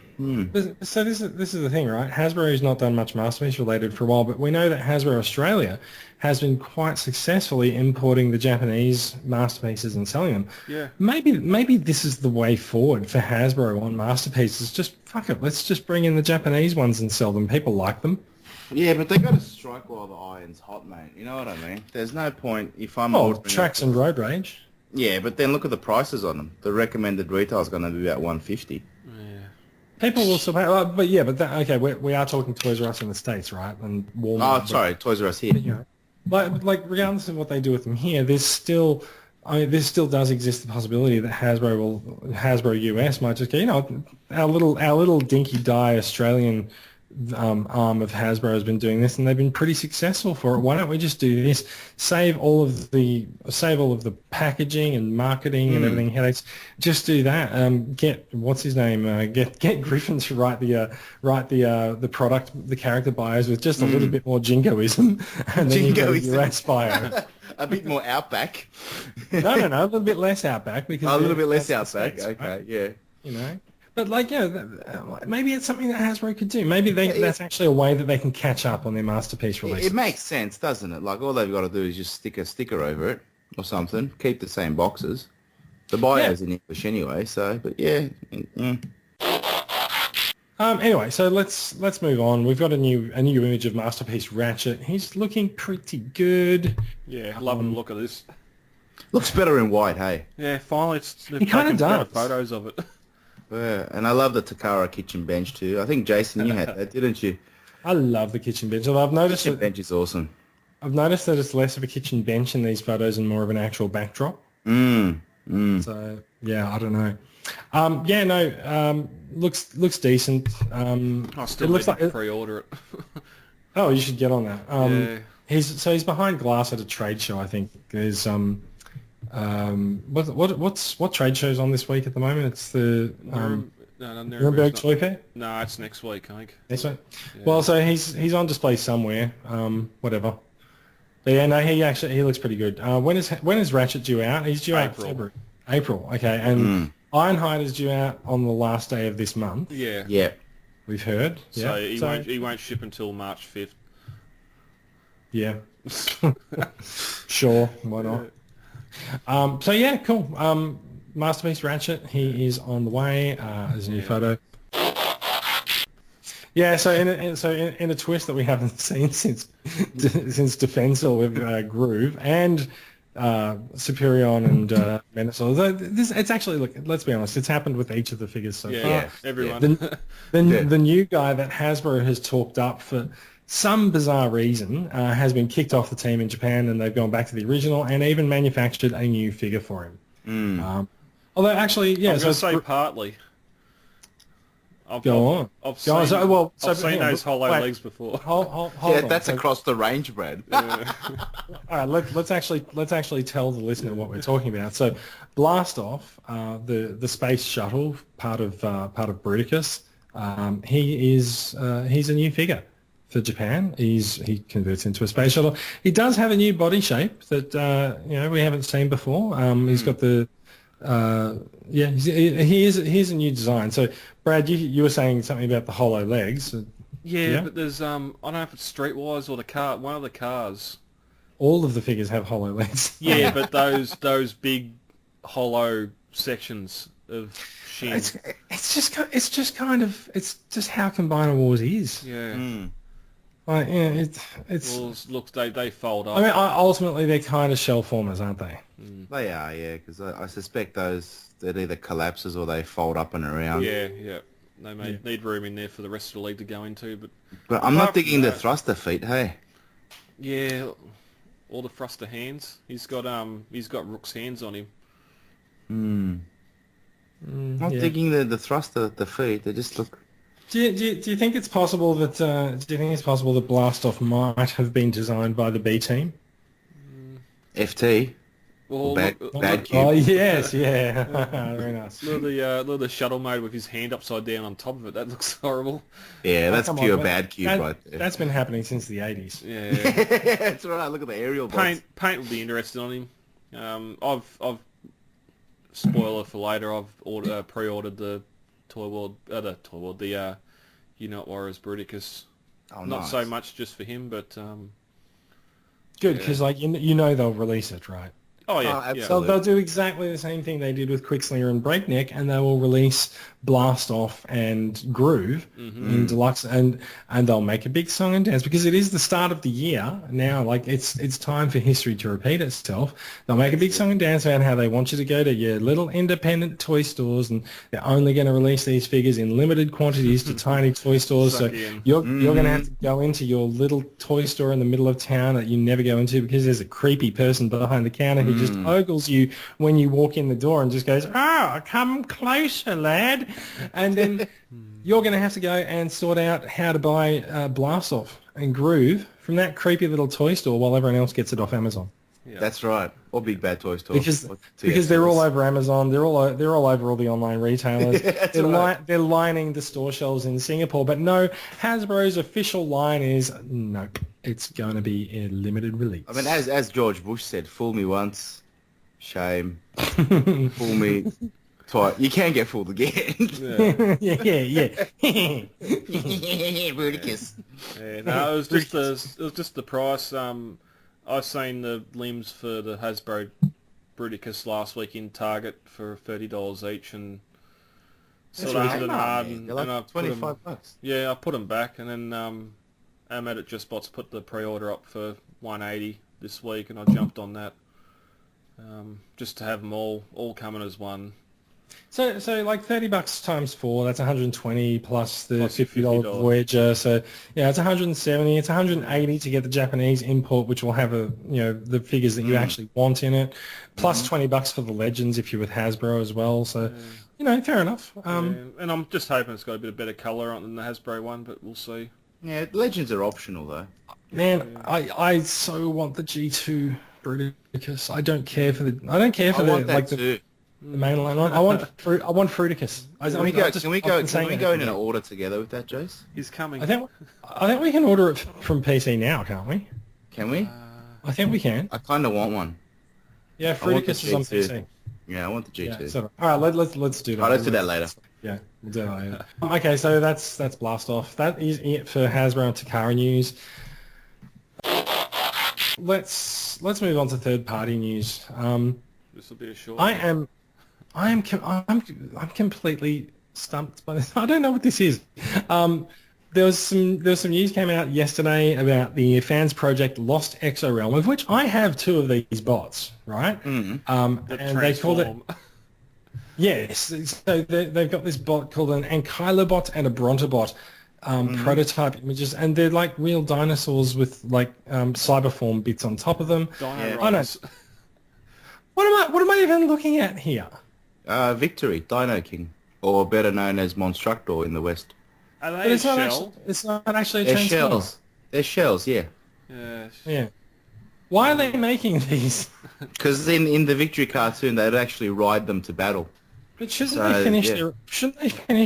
[SPEAKER 5] So this is the thing, right? Hasbro's not done much Masterpiece related for a while, but we know that Hasbro Australia has been quite successfully importing the Japanese Masterpieces and selling them.
[SPEAKER 6] Yeah.
[SPEAKER 5] Maybe this is the way forward for Hasbro on Masterpieces. Just fuck it, let's just bring in the Japanese ones and sell them. People like them.
[SPEAKER 7] Yeah, but they got to strike while the iron's hot, mate. You know what I mean? There's no point if I'm...
[SPEAKER 5] Tracks and Road Rage.
[SPEAKER 7] Yeah, but then look at the prices on them. The recommended retail is going to be about $150.
[SPEAKER 6] Yeah.
[SPEAKER 5] People will survive, we are talking Toys R Us in the States, right? And Walmart.
[SPEAKER 7] Oh, sorry, Toys R Us here.
[SPEAKER 5] You know, like regardless of what they do with them here, there still does exist the possibility that Hasbro US might just go, our little dinky die Australian arm of Hasbro has been doing this, and they've been pretty successful for it. Why don't we just do this? Save all of the packaging and marketing and everything headaches. Just do that. Get what's his name? Get Griffin to write the product, the character bios with just a little bit more jingoism, and then you go US bio.
[SPEAKER 7] A bit more Outback.
[SPEAKER 5] No, a little bit less Outback, because
[SPEAKER 7] a little bit less Outback. Okay,
[SPEAKER 5] right?
[SPEAKER 7] yeah.
[SPEAKER 5] You know. But like, maybe it's something that Hasbro could do. Maybe that's actually a way that they can catch up on their masterpiece releases.
[SPEAKER 7] It makes sense, doesn't it? Like all they've got to do is just stick a sticker over it or something. Keep the same boxes. The bio's in English anyway, so but yeah.
[SPEAKER 5] Anyway, so let's move on. We've got a new image of Masterpiece Ratchet. He's looking pretty good.
[SPEAKER 6] Yeah, loving the look of this.
[SPEAKER 7] Looks better in white, hey.
[SPEAKER 6] Yeah, finally
[SPEAKER 5] He kind of does.
[SPEAKER 6] Photos of it.
[SPEAKER 7] Yeah, and I love the Takara kitchen bench too. I think Jason, you had that, didn't you?
[SPEAKER 5] I love the kitchen bench. Although I've noticed
[SPEAKER 7] Kitchen bench is awesome.
[SPEAKER 5] I've noticed that it's less of a kitchen bench in these photos and more of an actual backdrop. So yeah, I don't know. Looks decent.
[SPEAKER 6] I still
[SPEAKER 5] looks
[SPEAKER 6] need to
[SPEAKER 5] like
[SPEAKER 6] pre-order it.
[SPEAKER 5] Oh, you should get on that.
[SPEAKER 6] Yeah.
[SPEAKER 5] He's behind glass at a trade show. I think there's what trade shows on this week at the moment? It's the Nuremberg Toy Fair.
[SPEAKER 6] No, it's next week, I think.
[SPEAKER 5] Next week. Yeah. Well, so he's on display somewhere. Whatever. But yeah, no, he looks pretty good. When is Ratchet due out? He's due out February. April. Okay, and Ironhide is due out on the last day of this month.
[SPEAKER 6] Yeah.
[SPEAKER 7] Yeah.
[SPEAKER 5] We've heard.
[SPEAKER 6] So he won't ship until March 5th.
[SPEAKER 5] Yeah. Sure, why not? So yeah, cool. Masterpiece Ratchet, he is on the way. There's a new photo. Yeah, so in a twist that we haven't seen since Defensor with Groove and Superion and Menacor. It's actually, look, let's be honest, it's happened with each of the figures so far.
[SPEAKER 6] Yeah, everyone.
[SPEAKER 5] The new guy that Hasbro has talked up for some bizarre reason has been kicked off the team in Japan, and they've gone back to the original and even manufactured a new figure for him. Although actually, yeah,
[SPEAKER 6] I was going to say partly. I've
[SPEAKER 5] seen
[SPEAKER 6] those hollow legs before.
[SPEAKER 5] Hold on.
[SPEAKER 7] That's across the range, Brad.
[SPEAKER 5] All right, let's actually tell the listener what we're talking about. So, Blast Off, the space shuttle, part of Bruticus, he's a new figure for Japan. He converts into a space shuttle. He does have a new body shape that we haven't seen before. He's got the he is a new design. So, Brad, you were saying something about the hollow legs.
[SPEAKER 6] Yeah, but there's I don't know if it's Streetwise or one of the cars.
[SPEAKER 5] All of the figures have hollow legs.
[SPEAKER 6] Yeah, but those big hollow sections of shin.
[SPEAKER 5] It's just how Combiner Wars is.
[SPEAKER 6] Yeah.
[SPEAKER 5] Like, yeah, it's.
[SPEAKER 6] Well, look, they fold up.
[SPEAKER 5] I mean, ultimately they're kind of shell formers, aren't they?
[SPEAKER 7] They are, yeah, because I suspect that either collapses or they fold up and around.
[SPEAKER 6] Yeah. They may need room in there for the rest of the leg to go into,
[SPEAKER 7] but I'm not digging the thruster feet, hey.
[SPEAKER 6] Yeah, all the thruster hands. He's got Rook's hands on him.
[SPEAKER 7] Not digging the thruster, the feet. They just look.
[SPEAKER 5] Do you think it's possible that Blast Off might have been designed by the B team?
[SPEAKER 7] FT.
[SPEAKER 6] Well,
[SPEAKER 7] bad cube.
[SPEAKER 5] Oh yes, yeah, very nice.
[SPEAKER 6] Look at the shuttle mode with his hand upside down on top of it. That looks horrible.
[SPEAKER 7] Yeah, that's pure bad cube right there.
[SPEAKER 5] That's been happening since the 80s.
[SPEAKER 6] Yeah,
[SPEAKER 7] that's right. Look at the aerial bots.
[SPEAKER 6] Paint would be interested on him. I've spoiler for later. I've pre-ordered the Unite Warriors Bruticus.
[SPEAKER 7] Oh,
[SPEAKER 6] Not
[SPEAKER 7] nice.
[SPEAKER 6] so much just for him, but
[SPEAKER 5] Good, because they'll release it, right?
[SPEAKER 6] Oh yeah,
[SPEAKER 7] absolutely.
[SPEAKER 5] So they'll do exactly the same thing they did with Quickslinger and Breakneck, and they will release Blast Off and Groove in Deluxe, and they'll make a big song and dance because it is the start of the year now. Like it's time for history to repeat itself. They'll make a big song and dance about how they want you to go to your little independent toy stores, and they're only going to release these figures in limited quantities to tiny toy stores. So you're going to have to go into your little toy store in the middle of town that you never go into because there's a creepy person behind the counter who just ogles you when you walk in the door and just goes, come closer, lad. And then you're going to have to go and sort out how to buy Blast Off and Groove from that creepy little toy store while everyone else gets it off Amazon.
[SPEAKER 7] Yeah. That's right. Or Big Bad Toy Store.
[SPEAKER 5] Because they're all over Amazon. They're all over all the online retailers. They're lining the store shelves in Singapore. But no, Hasbro's official line is nope. It's going to be a limited release.
[SPEAKER 7] I mean, as George Bush said, fool me once, shame. Fool me twice. You can get fooled again.
[SPEAKER 6] Yeah.
[SPEAKER 5] yeah.
[SPEAKER 7] Bruticus.
[SPEAKER 6] Yeah, no, it was just the price. I seen the limbs for the Hasbro Bruticus last week in Target for $30 each, and sort of hunted hard, and
[SPEAKER 7] They're like
[SPEAKER 6] I put
[SPEAKER 7] 25
[SPEAKER 6] them.
[SPEAKER 7] bucks.
[SPEAKER 6] Yeah, I put them back, and then Ahmed at JustBots put the pre-order up for $180 this week, and I jumped on that just to have them all coming as one.
[SPEAKER 5] So like $30 times 4, that's 120 plus the
[SPEAKER 6] Plus
[SPEAKER 5] $50
[SPEAKER 6] $50.
[SPEAKER 5] Voyager. So yeah, it's 170. It's 180 to get the Japanese import, which will have the figures that you actually want in it, plus $20 for the Legends if you're with Hasbro as well. So fair enough.
[SPEAKER 6] And I'm just hoping it's got a bit of better colour on than the Hasbro one, but we'll see.
[SPEAKER 7] Yeah, Legends are optional though.
[SPEAKER 5] Man, I so want the G2 Bruticus. I don't care for the the mainline one. I want Fruticus.
[SPEAKER 7] Can we go in an order together with that, Jace?
[SPEAKER 6] He's coming.
[SPEAKER 5] I think we can order it from PC now, can't we?
[SPEAKER 7] Can we?
[SPEAKER 5] I think we can.
[SPEAKER 7] I kind of want one.
[SPEAKER 5] Yeah, Fruticus is on PC.
[SPEAKER 7] Yeah, I want the G2.
[SPEAKER 5] Yeah, so, all right, let's do that.
[SPEAKER 7] Let's do that later.
[SPEAKER 5] Yeah, we'll do that later. Okay, so that's Blast Off. That is it for Hasbro and Takara news. Let's move on to third party news.
[SPEAKER 6] This will be a short.
[SPEAKER 5] I'm completely stumped by this. I don't know what this is. There was some news came out yesterday about the fans project Lost Exo Realm, of which I have 2 of these bots, right? And they called it. Yes, so they've got this bot called an Ankylo bot and a Brontobot prototype images, and they're like real dinosaurs with like cyberform bits on top of them. I know. What am I even looking at here?
[SPEAKER 7] Victory, Dino King, or better known as Monstructor in the West.
[SPEAKER 6] Are they
[SPEAKER 5] But it's
[SPEAKER 6] a
[SPEAKER 5] not
[SPEAKER 6] shell?
[SPEAKER 5] it's not actually a
[SPEAKER 7] They're
[SPEAKER 5] Transformer.
[SPEAKER 7] shells. They're shells, yeah.
[SPEAKER 5] Yeah. Why are they making these?
[SPEAKER 7] Because in the Victory cartoon, they'd actually ride them to battle.
[SPEAKER 5] But shouldn't they finish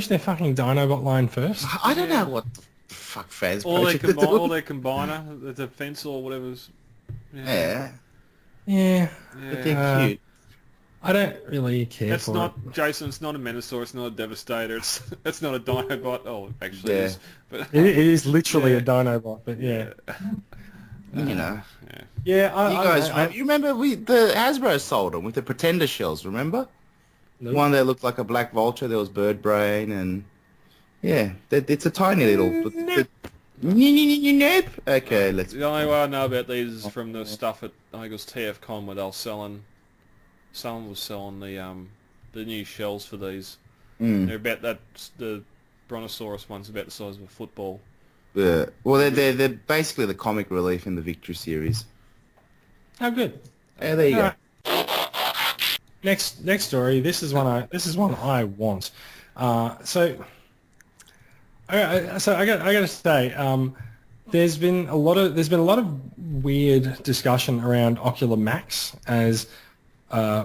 [SPEAKER 5] their fucking Dinobot line first?
[SPEAKER 7] I don't know what the fuck fans
[SPEAKER 6] Or their
[SPEAKER 7] project are doing.
[SPEAKER 6] combiner, the defense or whatever's.
[SPEAKER 7] Yeah.
[SPEAKER 5] Yeah.
[SPEAKER 7] But they're cute.
[SPEAKER 5] I don't really care
[SPEAKER 6] It's
[SPEAKER 5] for
[SPEAKER 6] not,
[SPEAKER 5] it.
[SPEAKER 6] Jason, it's not a Menasor, it's not a Devastator, it's not a Dinobot. Oh, actually
[SPEAKER 7] Yeah.
[SPEAKER 6] it is. But,
[SPEAKER 5] It is literally a Dinobot, but yeah.
[SPEAKER 7] You know.
[SPEAKER 5] Yeah,
[SPEAKER 7] You guys, you remember the Hasbro sold them with the Pretender shells, remember?
[SPEAKER 5] Nope.
[SPEAKER 7] One that looked like a black vulture, there was Bird Brain, and yeah, it's a tiny little... Nope. Okay, let's...
[SPEAKER 6] the only way I know about these is from the stuff at, I think it was TF Con, where they were selling, someone was selling the new shells for these. They're about that, the Brontosaurus one's about the size of a football.
[SPEAKER 7] Yeah. Well, they're basically the comic relief in the Victory series.
[SPEAKER 5] Oh, good.
[SPEAKER 7] Yeah, there you go.
[SPEAKER 5] Alright. Next story. This is one I want. So I gotta say, there's been a lot of weird discussion around Ocular Max as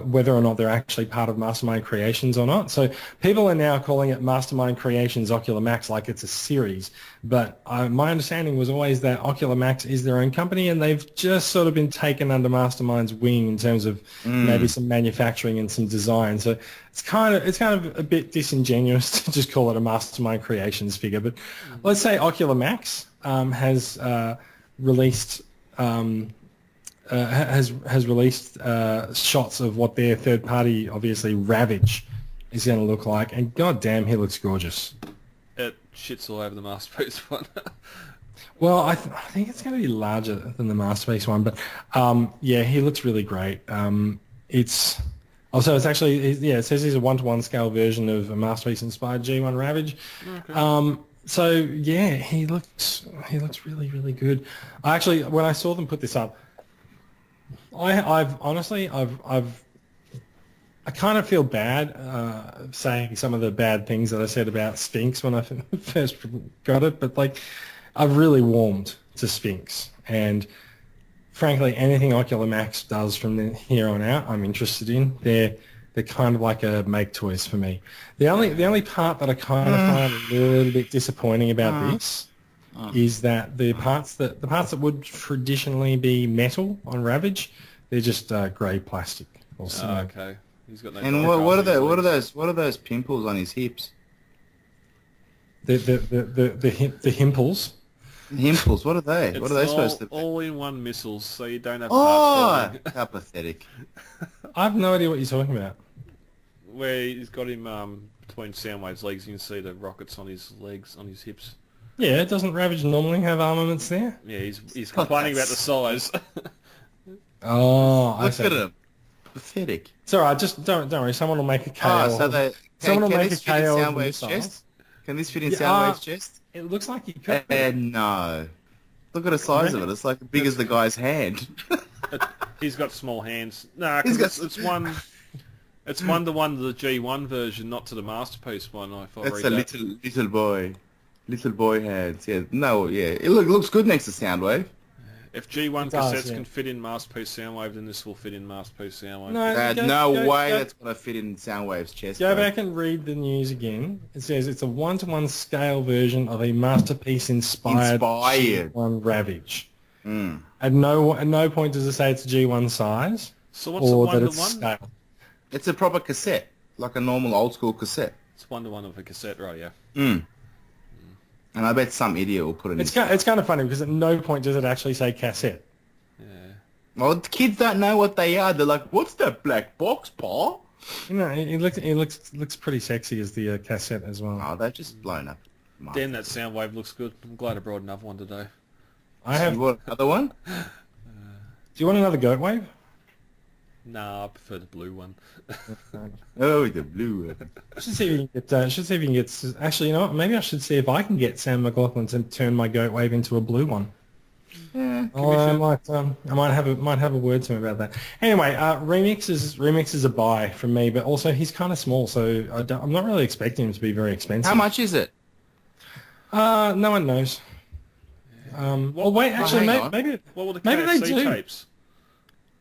[SPEAKER 5] whether or not they're actually part of Mastermind Creations or not. So people are now calling it Mastermind Creations Ocular Max like it's a series. But my understanding was always that Ocular Max is their own company, and they've just sort of been taken under Mastermind's wing in terms of maybe some manufacturing and some design. So it's kind of a bit disingenuous to just call it a Mastermind Creations figure. But let's say Ocular Max has released. Has released shots of what their third party, obviously Ravage, is going to look like, and goddamn, he looks gorgeous.
[SPEAKER 6] It shits all over the Masterpiece one.
[SPEAKER 5] Well, I think it's going to be larger than the Masterpiece one, but yeah, he looks really great. It's actually, it says he's a 1-to-1 scale version of a Masterpiece inspired G1 Ravage. Okay. So yeah, he looks really, really good. When I saw them put this up, I kind of feel bad saying some of the bad things that I said about Sphinx when I first got it, but like I've really warmed to Sphinx, and frankly, anything Ocular Max does from here on out, I'm interested in. They're kind of like a make toys for me. The only part that I kind of find a little bit disappointing about this is that the parts that would traditionally be metal on Ravage, they're just grey plastic or something.
[SPEAKER 6] Okay. He's got no.
[SPEAKER 7] And
[SPEAKER 6] dog
[SPEAKER 7] what
[SPEAKER 6] eyes on
[SPEAKER 7] are
[SPEAKER 6] his legs.
[SPEAKER 7] those pimples on his hips?
[SPEAKER 5] The himples.
[SPEAKER 7] Himples, what are they?
[SPEAKER 6] It's
[SPEAKER 7] What are they supposed to be?
[SPEAKER 6] all-in-one missiles, so you don't have
[SPEAKER 7] Oh,
[SPEAKER 6] parts
[SPEAKER 7] how pathetic.
[SPEAKER 5] I have no idea what you're talking about.
[SPEAKER 6] where he's got him between Soundwave's legs. You can see the rockets on his legs, on his hips.
[SPEAKER 5] Yeah, doesn't Ravage normally have armaments there?
[SPEAKER 6] Yeah, he's complaining about the size.
[SPEAKER 5] Oh, I
[SPEAKER 7] Look
[SPEAKER 5] see.
[SPEAKER 7] at him. Pathetic.
[SPEAKER 5] It's alright, just don't worry, someone will make a KO.
[SPEAKER 7] Oh, so they...
[SPEAKER 5] Someone will
[SPEAKER 7] can
[SPEAKER 5] make
[SPEAKER 7] this
[SPEAKER 5] a
[SPEAKER 7] fit in
[SPEAKER 5] KO of the
[SPEAKER 7] Soundwave's
[SPEAKER 5] missiles.
[SPEAKER 7] chest? Can this fit in
[SPEAKER 5] Yeah,
[SPEAKER 7] Soundwave's chest?
[SPEAKER 5] It looks like you could.
[SPEAKER 7] No. Look at the size of it. It's like as big as the guy's hand.
[SPEAKER 6] He's got small hands. Nah,
[SPEAKER 7] He's
[SPEAKER 6] because
[SPEAKER 7] got-
[SPEAKER 6] it's one. It's one to one to the G1 version, not to the Masterpiece one. If I
[SPEAKER 7] That's
[SPEAKER 6] read
[SPEAKER 7] a
[SPEAKER 6] that.
[SPEAKER 7] little boy hands. Yeah, no, yeah. It looks good next to Soundwave.
[SPEAKER 6] If G1
[SPEAKER 5] It does,
[SPEAKER 6] cassettes
[SPEAKER 5] yeah.
[SPEAKER 6] can fit in Masterpiece Soundwave, then this will fit in Masterpiece Soundwave.
[SPEAKER 5] No,
[SPEAKER 7] No way that's gonna fit in Soundwave's chest.
[SPEAKER 5] Go
[SPEAKER 7] bro.
[SPEAKER 5] back and read the news again. It says it's a one-to-one scale version of a Masterpiece inspired G1 Ravage.
[SPEAKER 7] Mm.
[SPEAKER 5] At no point does it say it's a G1 size
[SPEAKER 6] So what's the
[SPEAKER 5] or
[SPEAKER 6] one
[SPEAKER 5] that
[SPEAKER 6] to
[SPEAKER 5] it's
[SPEAKER 6] one?
[SPEAKER 5] scale.
[SPEAKER 7] It's a proper cassette, like a normal old school cassette.
[SPEAKER 6] It's one to one of a cassette, right? Yeah.
[SPEAKER 7] Mm. And I bet some idiot will put it in.
[SPEAKER 5] It's kind of funny because at no point does it actually say cassette.
[SPEAKER 6] Yeah.
[SPEAKER 7] Well, the kids don't know what they are. They're like, "What's that black box, Pa?"
[SPEAKER 5] You know, it looks pretty sexy as the cassette as well.
[SPEAKER 7] Oh, they're just blown up.
[SPEAKER 6] Damn, that Soundwave looks good. I'm glad I brought another one today.
[SPEAKER 5] I have.
[SPEAKER 7] You
[SPEAKER 5] Do
[SPEAKER 7] want another one?
[SPEAKER 5] you want another goat wave?
[SPEAKER 6] Nah, I prefer the blue one.
[SPEAKER 7] Oh, the blue one.
[SPEAKER 5] Should see if you can get. Should see if you can get. Actually, you know what? Maybe I should see if I can get Sam McLaughlin to turn my goat wave into a blue one.
[SPEAKER 7] Yeah.
[SPEAKER 5] I might have a word to him about that. Anyway, remix is a buy from me, but also he's kind of small, so I'm not really expecting him to be very expensive.
[SPEAKER 7] How much is it?
[SPEAKER 5] No one knows. Well, wait, actually,
[SPEAKER 7] hang on.
[SPEAKER 5] maybe
[SPEAKER 6] What were the
[SPEAKER 5] maybe they
[SPEAKER 6] KFC
[SPEAKER 5] do.
[SPEAKER 6] tapes?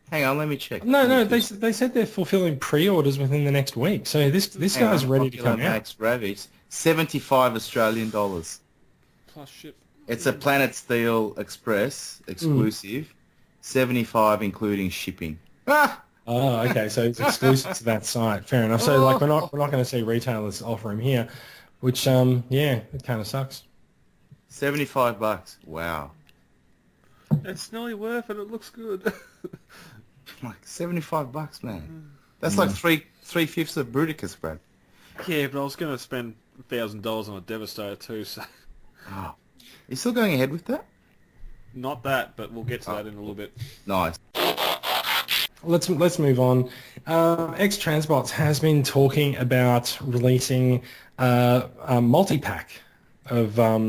[SPEAKER 7] Hang on, let me check.
[SPEAKER 5] No, they said they're fulfilling pre-orders within the next week, so this
[SPEAKER 7] Hang
[SPEAKER 5] guy's
[SPEAKER 7] on,
[SPEAKER 5] ready to
[SPEAKER 7] Popular
[SPEAKER 5] come out.
[SPEAKER 7] Max Ravage, 75 Australian dollars.
[SPEAKER 6] Plus ship.
[SPEAKER 7] It's a Planet Steel Express exclusive, 75 including shipping. Ah!
[SPEAKER 5] Oh, okay, so it's exclusive to that site. Fair enough. So like we're not going to see retailers offer him here, which yeah, it kind of sucks.
[SPEAKER 7] $75. Wow.
[SPEAKER 6] It's nearly worth it. It looks good.
[SPEAKER 7] Like $75, man. That's like three-fifths of Bruticus, Brad.
[SPEAKER 6] Yeah, but I was going to spend $1,000 on a Devastator too, so
[SPEAKER 7] Oh. You still going ahead with that?
[SPEAKER 6] not that. But we'll get to that in a little bit.
[SPEAKER 7] Nice.
[SPEAKER 5] Let's move on. X Transbots has been talking about releasing a multi-pack of a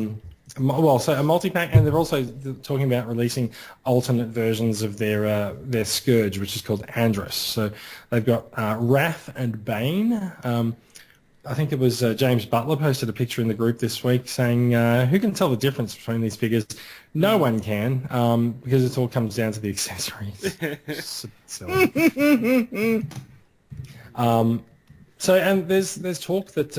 [SPEAKER 5] multi-pack, and they're also talking about releasing alternate versions of their Scourge, which is called Andrus. So they've got Wrath and Bane. I think it was James Butler posted a picture in the group this week saying, who can tell the difference between these figures? No one can, because it all comes down to the accessories. Silly. And there's talk that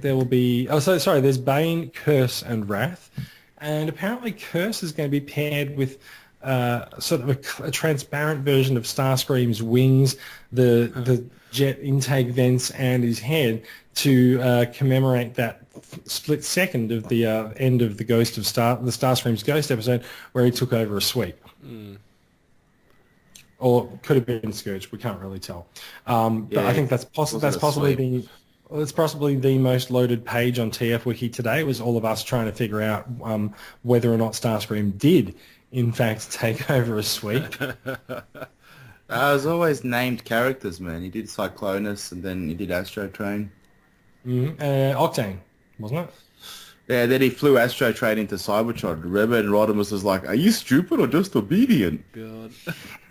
[SPEAKER 5] there will be. There's Bane, Curse, and Wrath, and apparently Curse is going to be paired with sort of a transparent version of Starscream's wings, the jet intake vents, and his head to commemorate that split second of the end of the the Starscream's Ghost episode where he took over a sweep. Or could have been Scourge. We can't really tell. But I think that's possibly the most loaded page on TF Wiki today. It was all of us trying to figure out whether or not Starscream did, in fact, take over a sweep.
[SPEAKER 7] There's always named characters, man. He did Cyclonus, and then he did Astro Train.
[SPEAKER 5] Octane, wasn't it?
[SPEAKER 7] Yeah, then he flew Astro Train into Cybertron. Remember, and Rodimus was like, "Are you stupid or just obedient?"
[SPEAKER 6] God.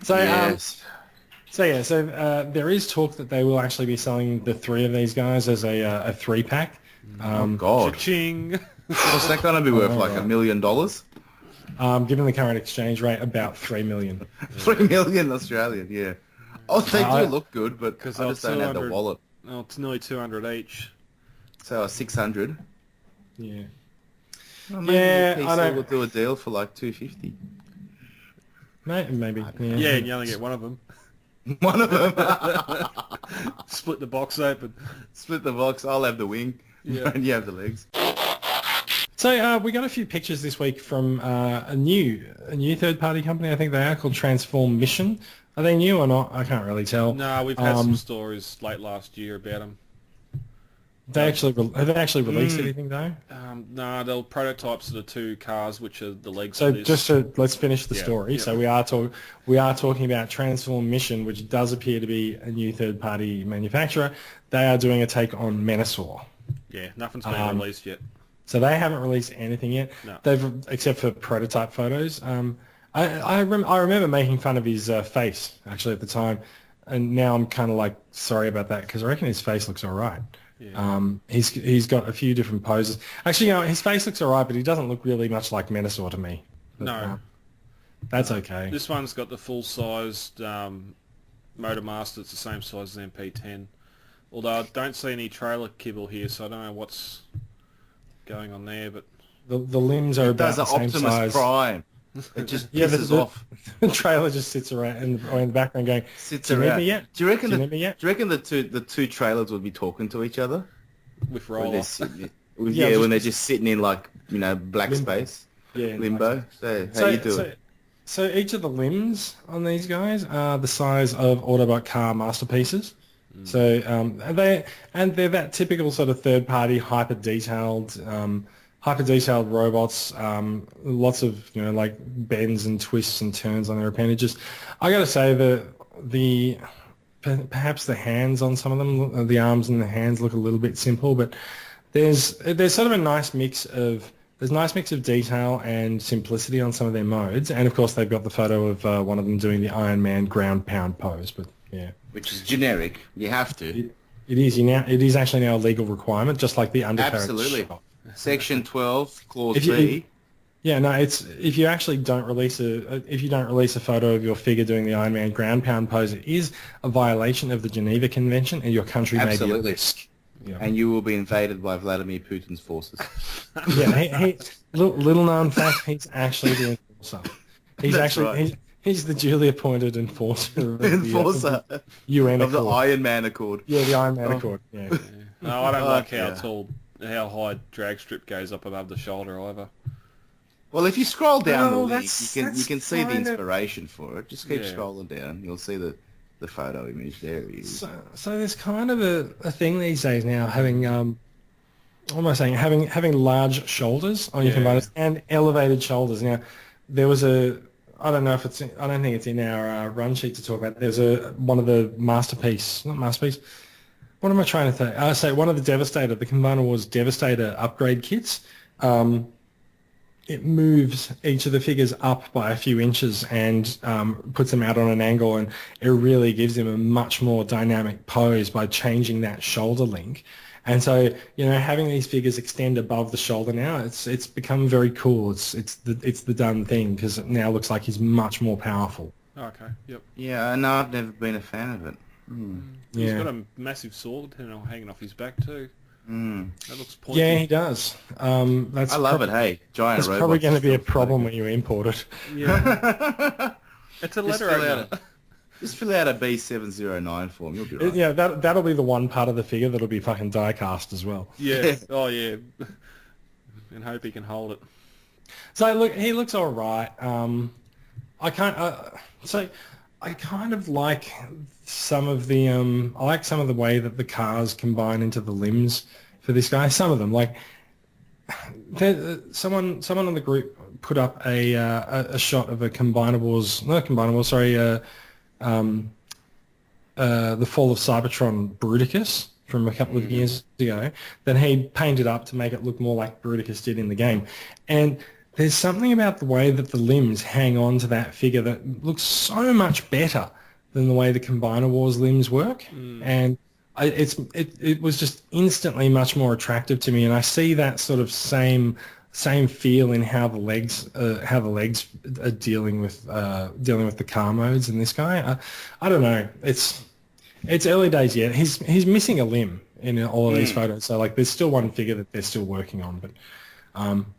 [SPEAKER 7] So, yes.
[SPEAKER 5] There is talk that they will actually be selling the three of these guys as a 3-pack.
[SPEAKER 7] Oh, God.
[SPEAKER 6] Cha-ching.
[SPEAKER 7] What's that going to be worth, like $1 million?
[SPEAKER 5] Given the current exchange rate, about 3 million.
[SPEAKER 7] 3 million Australian, yeah. Oh, they do look good, but I just don't have the
[SPEAKER 6] 200
[SPEAKER 7] wallet.
[SPEAKER 6] Oh, it's nearly 200 each.
[SPEAKER 7] So 600.
[SPEAKER 5] Yeah.
[SPEAKER 7] Well, maybe PC will do a deal for like 250.
[SPEAKER 5] Maybe.
[SPEAKER 6] Yeah, and you only get one of them.
[SPEAKER 7] One of them.
[SPEAKER 6] Split the box open.
[SPEAKER 7] Split the box. I'll have the wing.
[SPEAKER 6] Yeah.
[SPEAKER 7] And you have the legs.
[SPEAKER 5] So we got a few pictures this week from a new third-party company. I think they are called Transform Mission. Are they new or not? I can't really tell.
[SPEAKER 6] No, we've had some stories late last year about them.
[SPEAKER 5] Have they actually released anything though?
[SPEAKER 6] No, they're prototypes of the two cars, which are the legs.
[SPEAKER 5] So
[SPEAKER 6] of this.
[SPEAKER 5] let's finish the story.
[SPEAKER 6] Yeah.
[SPEAKER 5] So we are talking about Transform Mission, which does appear to be a new third-party manufacturer. They are doing a take on Menasor.
[SPEAKER 6] Yeah, nothing's been released yet.
[SPEAKER 5] So they haven't released anything yet.
[SPEAKER 6] No.
[SPEAKER 5] Except for prototype photos. I remember making fun of his face actually at the time, and now I'm kind of like sorry about that because I reckon his face looks all right.
[SPEAKER 6] Yeah.
[SPEAKER 5] He's got a few different poses. Actually, his face looks all right, but he doesn't look really much like Menasor to me. But,
[SPEAKER 6] No.
[SPEAKER 5] That's okay.
[SPEAKER 6] This one's got the full-sized motor master. It's the same size as MP10. Although I don't see any trailer kibble here, so I don't know what's going on there. But
[SPEAKER 5] the limbs are about the same
[SPEAKER 7] Optimus
[SPEAKER 5] size.
[SPEAKER 7] Prime. It just pisses off.
[SPEAKER 5] The trailer just sits around in the background going,
[SPEAKER 7] Sits
[SPEAKER 5] "Do you need
[SPEAKER 7] around.
[SPEAKER 5] me yet?
[SPEAKER 7] Do you reckon
[SPEAKER 5] Do you need me yet?"
[SPEAKER 7] Do you reckon the two trailers would be talking to each other?
[SPEAKER 6] with
[SPEAKER 7] When
[SPEAKER 6] roller.
[SPEAKER 7] they're sitting,
[SPEAKER 5] Yeah,
[SPEAKER 7] when they're just sitting in like black
[SPEAKER 5] Limbo.
[SPEAKER 7] space,
[SPEAKER 5] Yeah,
[SPEAKER 7] limbo. So how you doing?
[SPEAKER 5] So each of the limbs on these guys are the size of Autobot car masterpieces. So they're that typical sort of third-party hyper detailed robots. Lots of like bends and twists and turns on their appendages. I got to say that perhaps the hands on some of them, the arms and the hands look a little bit simple, but there's sort of a nice mix of detail and simplicity on some of their modes, and of course they've got the photo of one of them doing the Iron Man ground pound pose. But yeah,
[SPEAKER 7] Which is generic. You have to.
[SPEAKER 5] it is actually now a legal requirement, just like the undercarriage
[SPEAKER 7] Absolutely.
[SPEAKER 5] shot.
[SPEAKER 7] Section 12, clause
[SPEAKER 5] If you-
[SPEAKER 7] B.
[SPEAKER 5] Yeah, no, it's if you actually don't release a photo of your figure doing the Iron Man ground pound pose, it is a violation of the Geneva Convention, and your country may be at
[SPEAKER 7] Absolutely.
[SPEAKER 5] risk. Yeah.
[SPEAKER 7] And you will be invaded by Vladimir Putin's forces.
[SPEAKER 5] Yeah, little known fact, he's actually the enforcer. He's
[SPEAKER 7] That's
[SPEAKER 5] actually
[SPEAKER 7] right.
[SPEAKER 5] he's the duly appointed enforcer. Of
[SPEAKER 7] Enforcer
[SPEAKER 5] the UN
[SPEAKER 7] of the
[SPEAKER 5] Accord.
[SPEAKER 7] Iron Man Accord.
[SPEAKER 5] Yeah, the Iron Man Accord. Yeah.
[SPEAKER 6] No, I don't like how
[SPEAKER 7] yeah.
[SPEAKER 6] how high drag strip goes up above the shoulder either.
[SPEAKER 7] Well, if you scroll down
[SPEAKER 5] Oh,
[SPEAKER 7] the link,
[SPEAKER 5] that's
[SPEAKER 7] you can see the
[SPEAKER 5] kind of-
[SPEAKER 7] inspiration for it. Just keep
[SPEAKER 6] Yeah.
[SPEAKER 7] scrolling down. You'll see the photo image there. It is.
[SPEAKER 5] So there's kind of a thing these days now, having what am I saying? Having large shoulders on your
[SPEAKER 6] Yeah.
[SPEAKER 5] combiners and elevated shoulders. Now, there was I don't think it's in our run sheet to talk about. There's one of the not masterpiece. What am I trying to say? I say one of the Devastator, the Combiner Wars Devastator upgrade kits. It moves each of the figures up by a few inches and puts them out on an angle, and it really gives them a much more dynamic pose by changing that shoulder link. And so, having these figures extend above the shoulder now, it's become very cool. It's the done thing because it now looks like he's much more powerful.
[SPEAKER 6] Okay, yep.
[SPEAKER 7] Yeah, no, I've never been a fan of it.
[SPEAKER 6] He's
[SPEAKER 5] Yeah.
[SPEAKER 6] got a massive sword hanging off his back too. That looks pointy.
[SPEAKER 5] Yeah, he does. That's
[SPEAKER 7] I love it. Hey, giant
[SPEAKER 5] That's
[SPEAKER 7] robots.
[SPEAKER 5] probably going to
[SPEAKER 7] is
[SPEAKER 5] be a
[SPEAKER 7] still
[SPEAKER 5] problem
[SPEAKER 7] funny.
[SPEAKER 5] when you import it.
[SPEAKER 6] Yeah. It's a
[SPEAKER 7] Just
[SPEAKER 6] letter
[SPEAKER 7] fill
[SPEAKER 6] opener.
[SPEAKER 7] Just fill out a B709 form. You'll be right.
[SPEAKER 5] Yeah, that'll be the one part of the figure that'll be fucking die cast as well.
[SPEAKER 6] Yeah. Oh yeah. And hope he can hold it.
[SPEAKER 5] So look, he looks all right. I kind of like some of the I like some of the way that the cars combine into the limbs for this guy. Some of them, like someone on the group put up a shot of the Fall of Cybertron Bruticus from a couple of years ago that he painted up to make it look more like Bruticus did in the game. And there's something about the way that the limbs hang on to that figure that looks so much better than the way the Combiner Wars limbs work. And it was just instantly much more attractive to me. And I see that sort of same feel in how the legs are dealing with the car modes in this guy. I don't know. It's early days yet. He's missing a limb in all of these photos. So like there's still one figure that they're still working on, but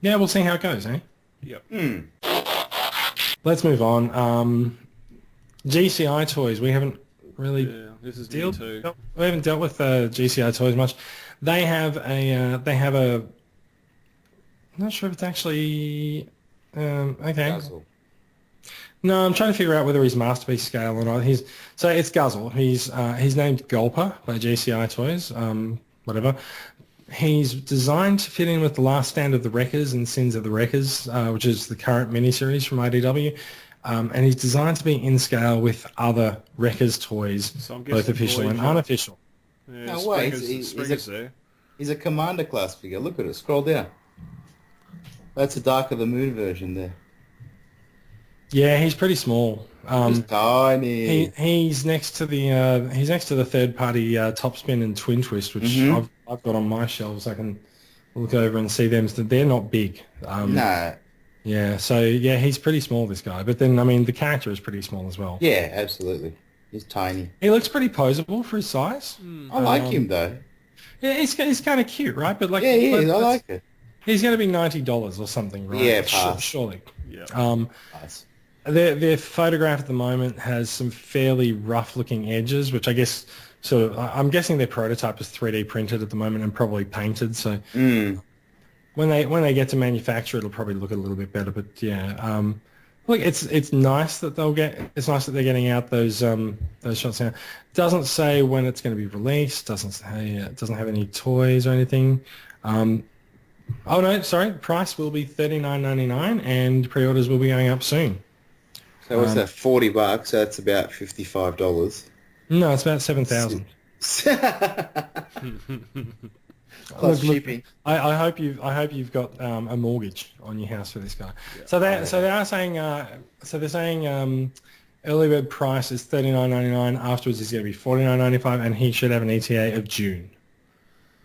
[SPEAKER 5] yeah, we'll see how it goes, eh?
[SPEAKER 6] Yep.
[SPEAKER 5] Let's move on. GCI toys. We haven't really
[SPEAKER 6] this is
[SPEAKER 5] deal.
[SPEAKER 6] new too.
[SPEAKER 5] We haven't dealt with GCI toys much. They have a. I'm not sure if it's actually okay.
[SPEAKER 7] Guzzle.
[SPEAKER 5] No, I'm trying to figure out whether he's masterpiece scale or not. So it's Guzzle. He's named Gulper by GCI Toys. Whatever. He's designed to fit in with The Last Stand of the Wreckers and Sins of the Wreckers, which is the current miniseries from IDW. And he's designed to be in scale with other Wreckers toys,
[SPEAKER 6] So I'm
[SPEAKER 5] both
[SPEAKER 6] guessing
[SPEAKER 5] official and
[SPEAKER 6] Voyager.
[SPEAKER 5] unofficial.
[SPEAKER 6] Yeah,
[SPEAKER 7] No way.
[SPEAKER 6] Springer's there.
[SPEAKER 7] He's a Commander class figure. Look at it. Scroll down. That's a Dark of the Moon version there.
[SPEAKER 5] Yeah, he's pretty small.
[SPEAKER 7] He's tiny.
[SPEAKER 5] He's next to the third party Topspin and Twin Twist, which I've got on my shelves. I can look over and see them. They're not big.
[SPEAKER 7] Nah.
[SPEAKER 5] Yeah, so yeah, he's pretty small, this guy. But then, I mean, the character is pretty small as well.
[SPEAKER 7] Yeah, absolutely. He's tiny.
[SPEAKER 5] He looks pretty poseable for his size.
[SPEAKER 7] I like him though.
[SPEAKER 5] Yeah, he's kind of cute, right? But like,
[SPEAKER 7] Yeah, he is. I like it.
[SPEAKER 5] He's going to be $90 or something, right?
[SPEAKER 7] Yeah, pass.
[SPEAKER 5] Surely.
[SPEAKER 6] Yeah.
[SPEAKER 7] Nice.
[SPEAKER 5] Their photograph at the moment has some fairly rough-looking edges, which I guess I'm guessing their prototype is 3D printed at the moment and probably painted. So when they get to manufacture, it'll probably look a little bit better. But yeah, look, it's nice that they're getting out those shots now. Doesn't say when it's going to be released. Doesn't say it doesn't have any toys or anything. Oh no, sorry. The price will be $39.99, and pre-orders will be going up soon.
[SPEAKER 7] So what's that? $40. So that's about $55.
[SPEAKER 5] No, it's about 7,000.
[SPEAKER 7] Plus shipping.
[SPEAKER 5] I hope you've got a mortgage on your house for this guy. Yeah. So they're saying early bird price is $39.99. Afterwards, it's going to be $49.95, and he should have an ETA of June.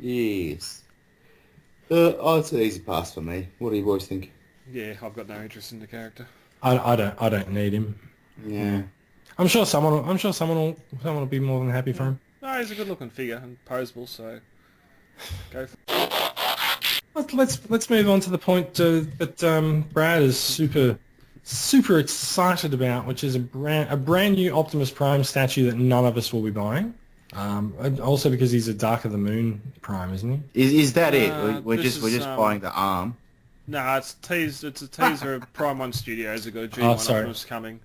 [SPEAKER 7] Yes. It's an easy pass for me. What do you boys think?
[SPEAKER 6] Yeah, I've got no interest in the character.
[SPEAKER 5] I don't need him.
[SPEAKER 7] Yeah.
[SPEAKER 5] I'm sure someone will be more than happy for him.
[SPEAKER 6] No, he's a good-looking figure and poseable, so go for it.
[SPEAKER 5] Let's move on to the point that Brad is super excited about, which is a brand new Optimus Prime statue that none of us will be buying. Also because he's a Dark of the Moon Prime, isn't he?
[SPEAKER 7] Is that it? We're just buying the arm.
[SPEAKER 6] Nah, it's a teaser of Prime 1 Studios have got a G1 Optimus coming.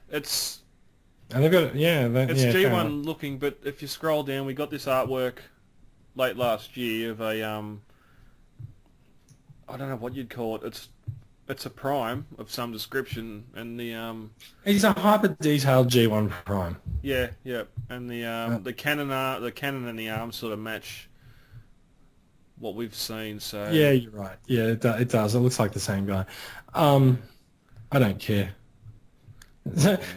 [SPEAKER 6] It's
[SPEAKER 5] and they've got
[SPEAKER 6] it's G1 looking, but if you scroll down, we got this artwork late last year of a I don't know what you'd call it. It's a Prime of some description, and
[SPEAKER 5] he's a hyper detailed G1 Prime.
[SPEAKER 6] Yeah, and the cannon and the arm sort of match what we've seen. So
[SPEAKER 5] yeah, you're right. Yeah, it does. It looks like the same guy. I don't care.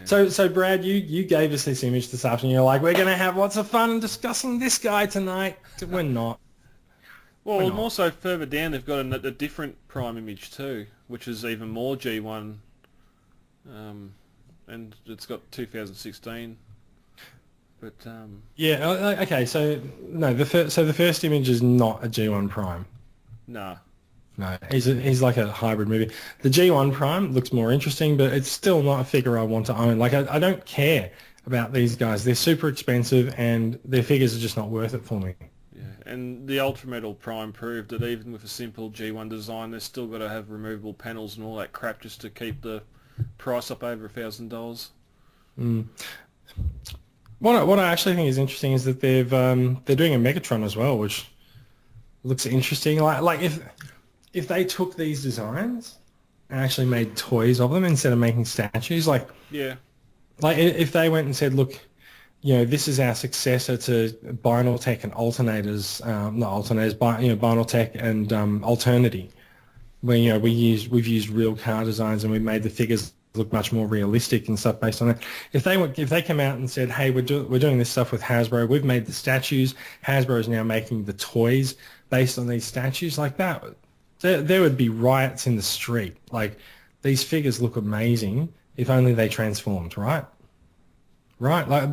[SPEAKER 5] So Brad, you gave us this image this afternoon. You're like, we're going to have lots of fun discussing this guy tonight. We're not.
[SPEAKER 6] Well, and also further down, they've got a different Prime image too, which is even more G1, and it's got 2016. But
[SPEAKER 5] yeah, okay. So no, the first image is not a G1 Prime.
[SPEAKER 6] Nah.
[SPEAKER 5] No, he's like a hybrid movie. The G1 Prime looks more interesting, but it's still not a figure I want to own. Like I don't care about these guys. They're super expensive, and their figures are just not worth it for me.
[SPEAKER 6] Yeah, and the Ultra Metal Prime proved that even with a simple G1 design, they've still got to have removable panels and all that crap just to keep the price up over $1,000.
[SPEAKER 5] What I actually think is interesting is that they're doing a Megatron as well, which looks interesting. Like if they took these designs and actually made toys of them instead of making statues, like if they went and said, look, this is our successor to Binal-Tech and alternators, not alternators, Binal-Tech and Alternity, where we've used real car designs and we made the figures look much more realistic and stuff based on it. If they come out and said, hey, we're doing this stuff with Hasbro, we've made the statues, Hasbro is now making the toys based on these statues, like that, there would be riots in the street. Like, these figures look amazing if only they transformed, right? Like, but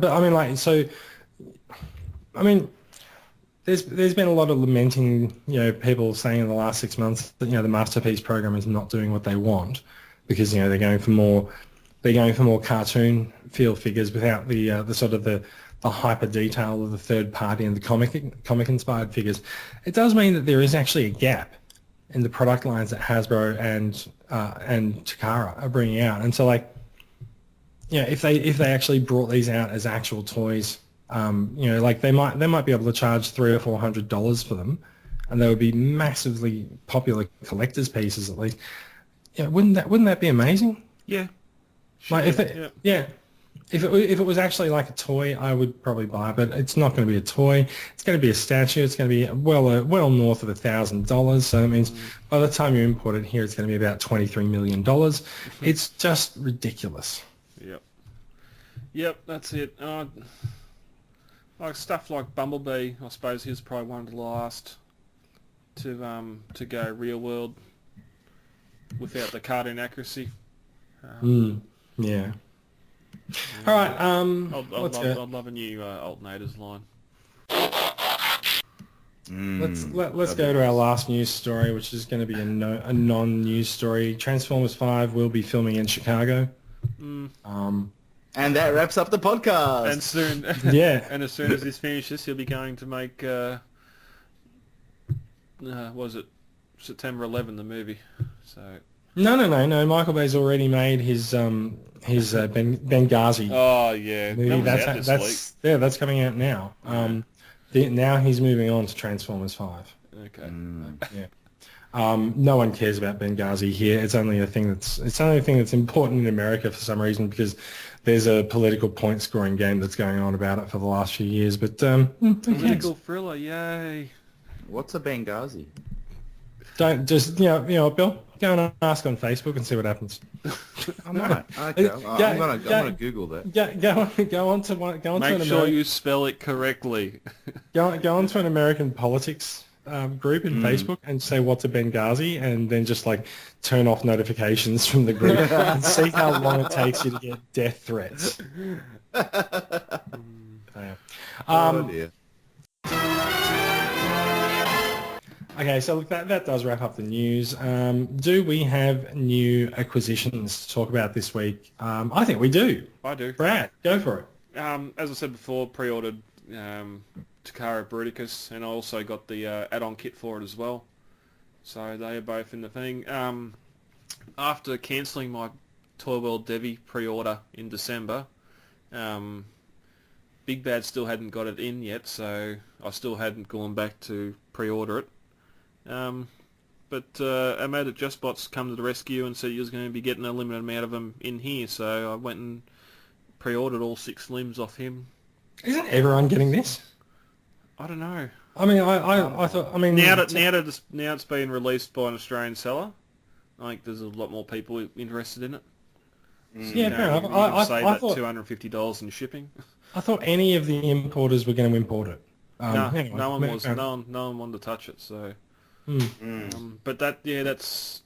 [SPEAKER 5] there's been a lot of lamenting, people saying in the last 6 months that the Masterpiece program is not doing what they want because they're going for more cartoon feel figures without the sort of the hyper detail of the third party and the comic inspired figures, it does mean that there is actually a gap in the product lines that Hasbro and Takara are bringing out. And so, like, if they actually brought these out as actual toys, like they might be able to charge $300 or $400 for them, and they would be massively popular collector's pieces at least. Yeah, wouldn't that be amazing?
[SPEAKER 6] Yeah.
[SPEAKER 5] Like if it was actually like a toy, I would probably buy it, but it's not going to be a toy. It's going to be a statue. It's going to be well north of $1,000. So that means by the time you import it here, it's going to be about $23 million. It's just ridiculous.
[SPEAKER 6] Yep, that's it. Like stuff like Bumblebee, I suppose he was probably one of the last to go real world without the cartoon accuracy.
[SPEAKER 5] Yeah. All right.
[SPEAKER 6] I'd love a new alternators line.
[SPEAKER 5] Let's go to our last news story, which is going to be a non-news story. Transformers 5 will be filming in Chicago.
[SPEAKER 7] And that wraps up the podcast.
[SPEAKER 6] And soon,
[SPEAKER 5] yeah.
[SPEAKER 6] And as soon as this finishes, he'll be going to make was it September 11, the movie? So.
[SPEAKER 5] No. Michael Bay's already made his Benghazi.
[SPEAKER 6] Oh yeah,
[SPEAKER 5] movie. That's coming out now. Now he's moving on to Transformers 5.
[SPEAKER 6] Okay.
[SPEAKER 5] Yeah. No one cares about Benghazi here. It's only a thing that's important in America for some reason because there's a political point scoring game that's going on about it for the last few years. But
[SPEAKER 6] political thriller, yay!
[SPEAKER 7] What's a Benghazi?
[SPEAKER 5] Don't just Bill, go and ask on Facebook and see what happens.
[SPEAKER 7] I might. Okay, I'm gonna Google that.
[SPEAKER 5] Go on to one.
[SPEAKER 6] Make sure you spell it correctly.
[SPEAKER 5] Go on to an American politics group in Facebook and say what's a Benghazi, and then just like turn off notifications from the group and see how long it takes you to get death threats.
[SPEAKER 7] Oh dear.
[SPEAKER 5] Okay, so look, that does wrap up the news. Do we have new acquisitions to talk about this week? I think we do.
[SPEAKER 6] I do.
[SPEAKER 5] Brad, go for it.
[SPEAKER 6] As I said before, pre-ordered Takara Bruticus, and I also got the add-on kit for it as well. So they are both in the thing. After cancelling my Toy World Devi pre-order in December, Big Bad still hadn't got it in yet, so I still hadn't gone back to pre-order it. But I made it JustBots come to the rescue and said he was going to be getting a limited amount of them in here, so I went and pre-ordered all 6 limbs off him.
[SPEAKER 5] Isn't everyone getting this?
[SPEAKER 6] I don't know.
[SPEAKER 5] I mean, I thought. I mean,
[SPEAKER 6] now it's been released by an Australian seller, I think there's a lot more people interested in it.
[SPEAKER 5] Yeah, fair enough.
[SPEAKER 6] I
[SPEAKER 5] thought
[SPEAKER 6] $250 in shipping.
[SPEAKER 5] I thought any of the importers were going to import it.
[SPEAKER 6] Anyway, no one was. No one wanted to touch it. So, but that's.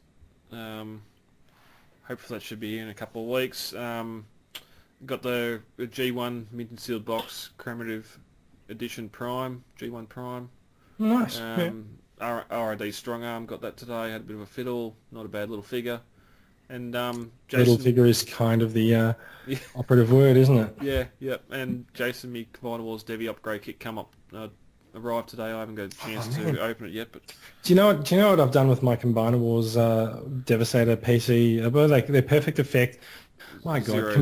[SPEAKER 6] Hopefully that should be in a couple of weeks. Got the G1 mint and sealed box commemorative edition Prime, G1 Prime.
[SPEAKER 5] Nice.
[SPEAKER 6] RID Strong Arm, got that today. Had a bit of a fiddle, not a bad little figure. And Jason,
[SPEAKER 5] little figure is kind of the operative word, isn't it?
[SPEAKER 6] Yeah, yep. And Jason, me Combiner Wars Devi upgrade kit arrived today. I haven't got a chance to open it yet, but
[SPEAKER 5] do you know what I've done with my Combiner Wars Devastator PC? Well, they're perfect effect. My God,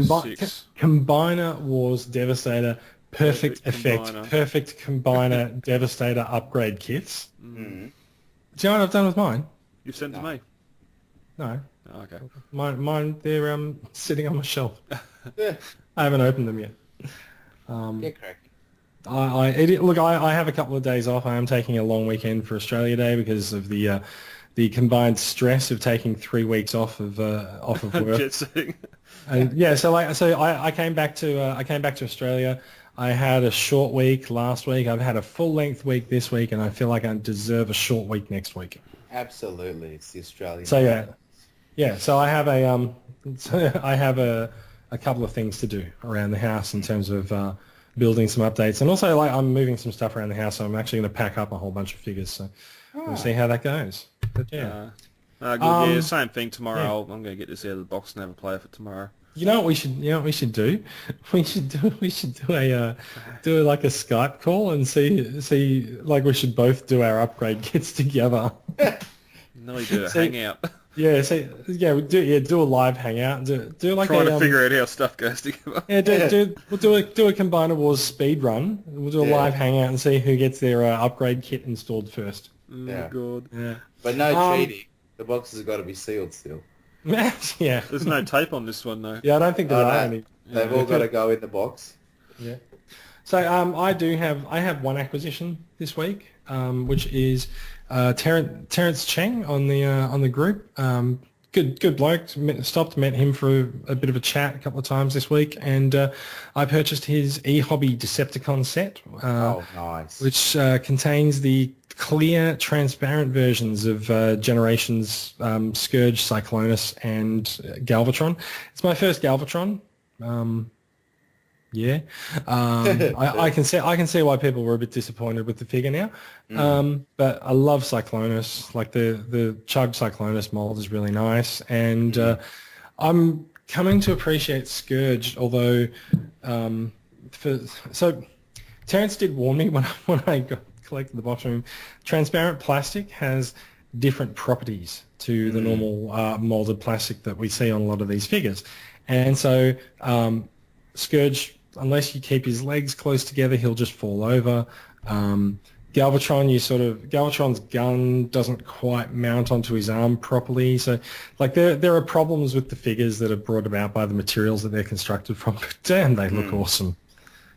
[SPEAKER 5] Combiner Wars Devastator perfect effect, combiner. Perfect Combiner Devastator upgrade kits. Do you know what I've done with mine?
[SPEAKER 6] You've sent to me.
[SPEAKER 5] No.
[SPEAKER 6] Oh, okay.
[SPEAKER 5] Mine, they're sitting on my shelf. I haven't opened them yet.
[SPEAKER 7] Get cracking.
[SPEAKER 5] I have a couple of days off. I am taking a long weekend for Australia Day because of the combined stress of taking 3 weeks off of work.
[SPEAKER 6] Jet setting.
[SPEAKER 5] And yeah, so I came back to Australia. I had a short week last week. I've had a full length week this week, and I feel like I deserve a short week next week.
[SPEAKER 7] Absolutely, it's the Australian.
[SPEAKER 5] So yeah. So I have a couple of things to do around the house in terms of building some updates, and also I'm moving some stuff around the house. So I'm actually going to pack up a whole bunch of figures. So we'll see how that goes. But yeah.
[SPEAKER 6] Good. Same thing tomorrow. Yeah. I'm going to get this out of the box and have a play with it tomorrow.
[SPEAKER 5] You know what we should? You know what we should do? We should do like a Skype call and see like we should both do our upgrade kits together.
[SPEAKER 6] No, we do a hangout.
[SPEAKER 5] Yeah, we do a live hangout. Do like
[SPEAKER 6] trying to figure out how stuff goes together.
[SPEAKER 5] Yeah, we'll do a Combiner Wars speed run. We'll do a live hangout and see who gets their upgrade kit installed first.
[SPEAKER 6] Oh God.
[SPEAKER 5] Yeah.
[SPEAKER 7] But no cheating. The boxes have got to be sealed still.
[SPEAKER 5] Yeah.
[SPEAKER 6] There's no tape on this one though.
[SPEAKER 5] Yeah, I don't think there are any.
[SPEAKER 7] They've all got to go in the box.
[SPEAKER 5] Yeah. So I have one acquisition this week, which is Terrence Cheng on the group. Good bloke. Met him for a bit of a chat a couple of times this week, and I purchased his eHobby Decepticon set.
[SPEAKER 7] Nice.
[SPEAKER 5] Which contains the clear, transparent versions of Generations Scourge, Cyclonus, and Galvatron. It's my first Galvatron. Yeah, I can see why people were a bit disappointed with the figure now, but I love Cyclonus. Like the Chug Cyclonus mold is really nice, and I'm coming to appreciate Scourge. Although, Terrence did warn me when I collected the box from him. Transparent plastic has different properties to the normal molded plastic that we see on a lot of these figures, and so Scourge, unless you keep his legs close together, he'll just fall over. Galvatron, Galvatron's gun doesn't quite mount onto his arm properly. So, like, there are problems with the figures that are brought about by the materials that they're constructed from. But damn, they look awesome.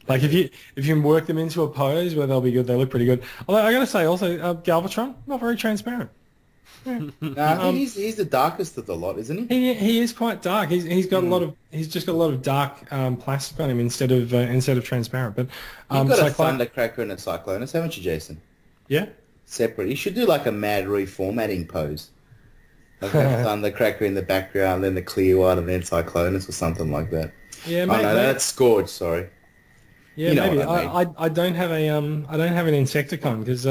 [SPEAKER 5] Like, if you can work them into a pose where they'll be good, they look pretty good. Although I got to say, also Galvatron, not very transparent.
[SPEAKER 7] No, I think he's the darkest of the lot, isn't he?
[SPEAKER 5] He is quite dark. He's got he's just got a lot of dark plastic on him instead of transparent. But
[SPEAKER 7] you've got a Thundercracker and a Cyclonus, haven't you, Jason?
[SPEAKER 5] Yeah.
[SPEAKER 7] Separate. You should do like a mad reformatting pose. Like have Thundercracker in the background, then the clear one, and then Cyclonus or something like that.
[SPEAKER 5] Yeah,
[SPEAKER 7] maybe. No, that's Scourge. Sorry.
[SPEAKER 5] Yeah, maybe. I don't have an Insecticon because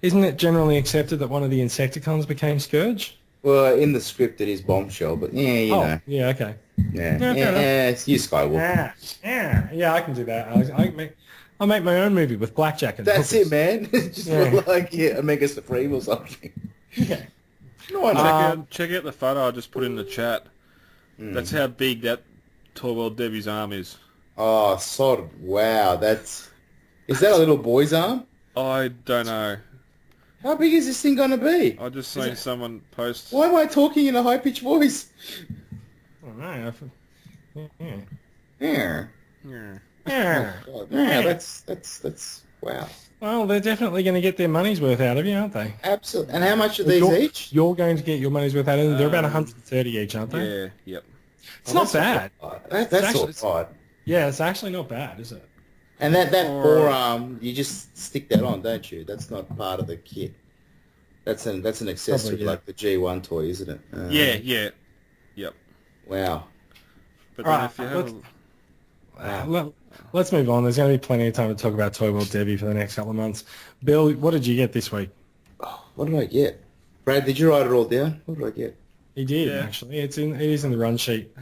[SPEAKER 5] isn't it generally accepted that one of the Insecticons became Scourge?
[SPEAKER 7] Well, in the script it is Bombshell, but yeah, you know.
[SPEAKER 5] Yeah, okay.
[SPEAKER 7] Yeah, it's you Skywalker.
[SPEAKER 5] Yeah, I can do that. I'll make my own movie with blackjack and
[SPEAKER 7] That's
[SPEAKER 5] hookers.
[SPEAKER 7] it, man. Just like Omega Supreme or something.
[SPEAKER 5] Yeah.
[SPEAKER 6] Check out the photo I just put in the chat. That's how big that Toy World Debbie's arm is.
[SPEAKER 7] Oh, wow, is that a little boy's arm?
[SPEAKER 6] I don't know.
[SPEAKER 7] How big is this thing going to be?
[SPEAKER 6] I just seen someone post.
[SPEAKER 7] Why am I talking in a high-pitched voice?
[SPEAKER 5] I don't know.
[SPEAKER 7] Yeah.
[SPEAKER 5] Yeah.
[SPEAKER 7] Yeah, that's wow.
[SPEAKER 5] Well, they're definitely going to get their money's worth out of you, aren't they?
[SPEAKER 7] Absolutely. And how much are these each?
[SPEAKER 5] You're going to get your money's worth out of them. They're about 130 each, aren't they?
[SPEAKER 6] Yeah, yep.
[SPEAKER 5] It's not bad.
[SPEAKER 7] That's all right.
[SPEAKER 5] Yeah, it's actually not bad, is it?
[SPEAKER 7] And that forearm, you just stick that on, don't you? That's not part of the kit. That's an accessory,
[SPEAKER 5] Probably, yeah.
[SPEAKER 7] like the G1 toy, isn't it?
[SPEAKER 6] Yeah. Yep.
[SPEAKER 7] Wow.
[SPEAKER 6] But
[SPEAKER 5] All
[SPEAKER 6] then
[SPEAKER 5] right,
[SPEAKER 6] if you have
[SPEAKER 5] let's move on. There's going to be plenty of time to talk about Toy World Debbie for the next couple of months. Bill, what did you get this week?
[SPEAKER 7] Oh, what did I get? Brad, did you write it all down? What did I get?
[SPEAKER 5] He did, actually. It is in the run sheet.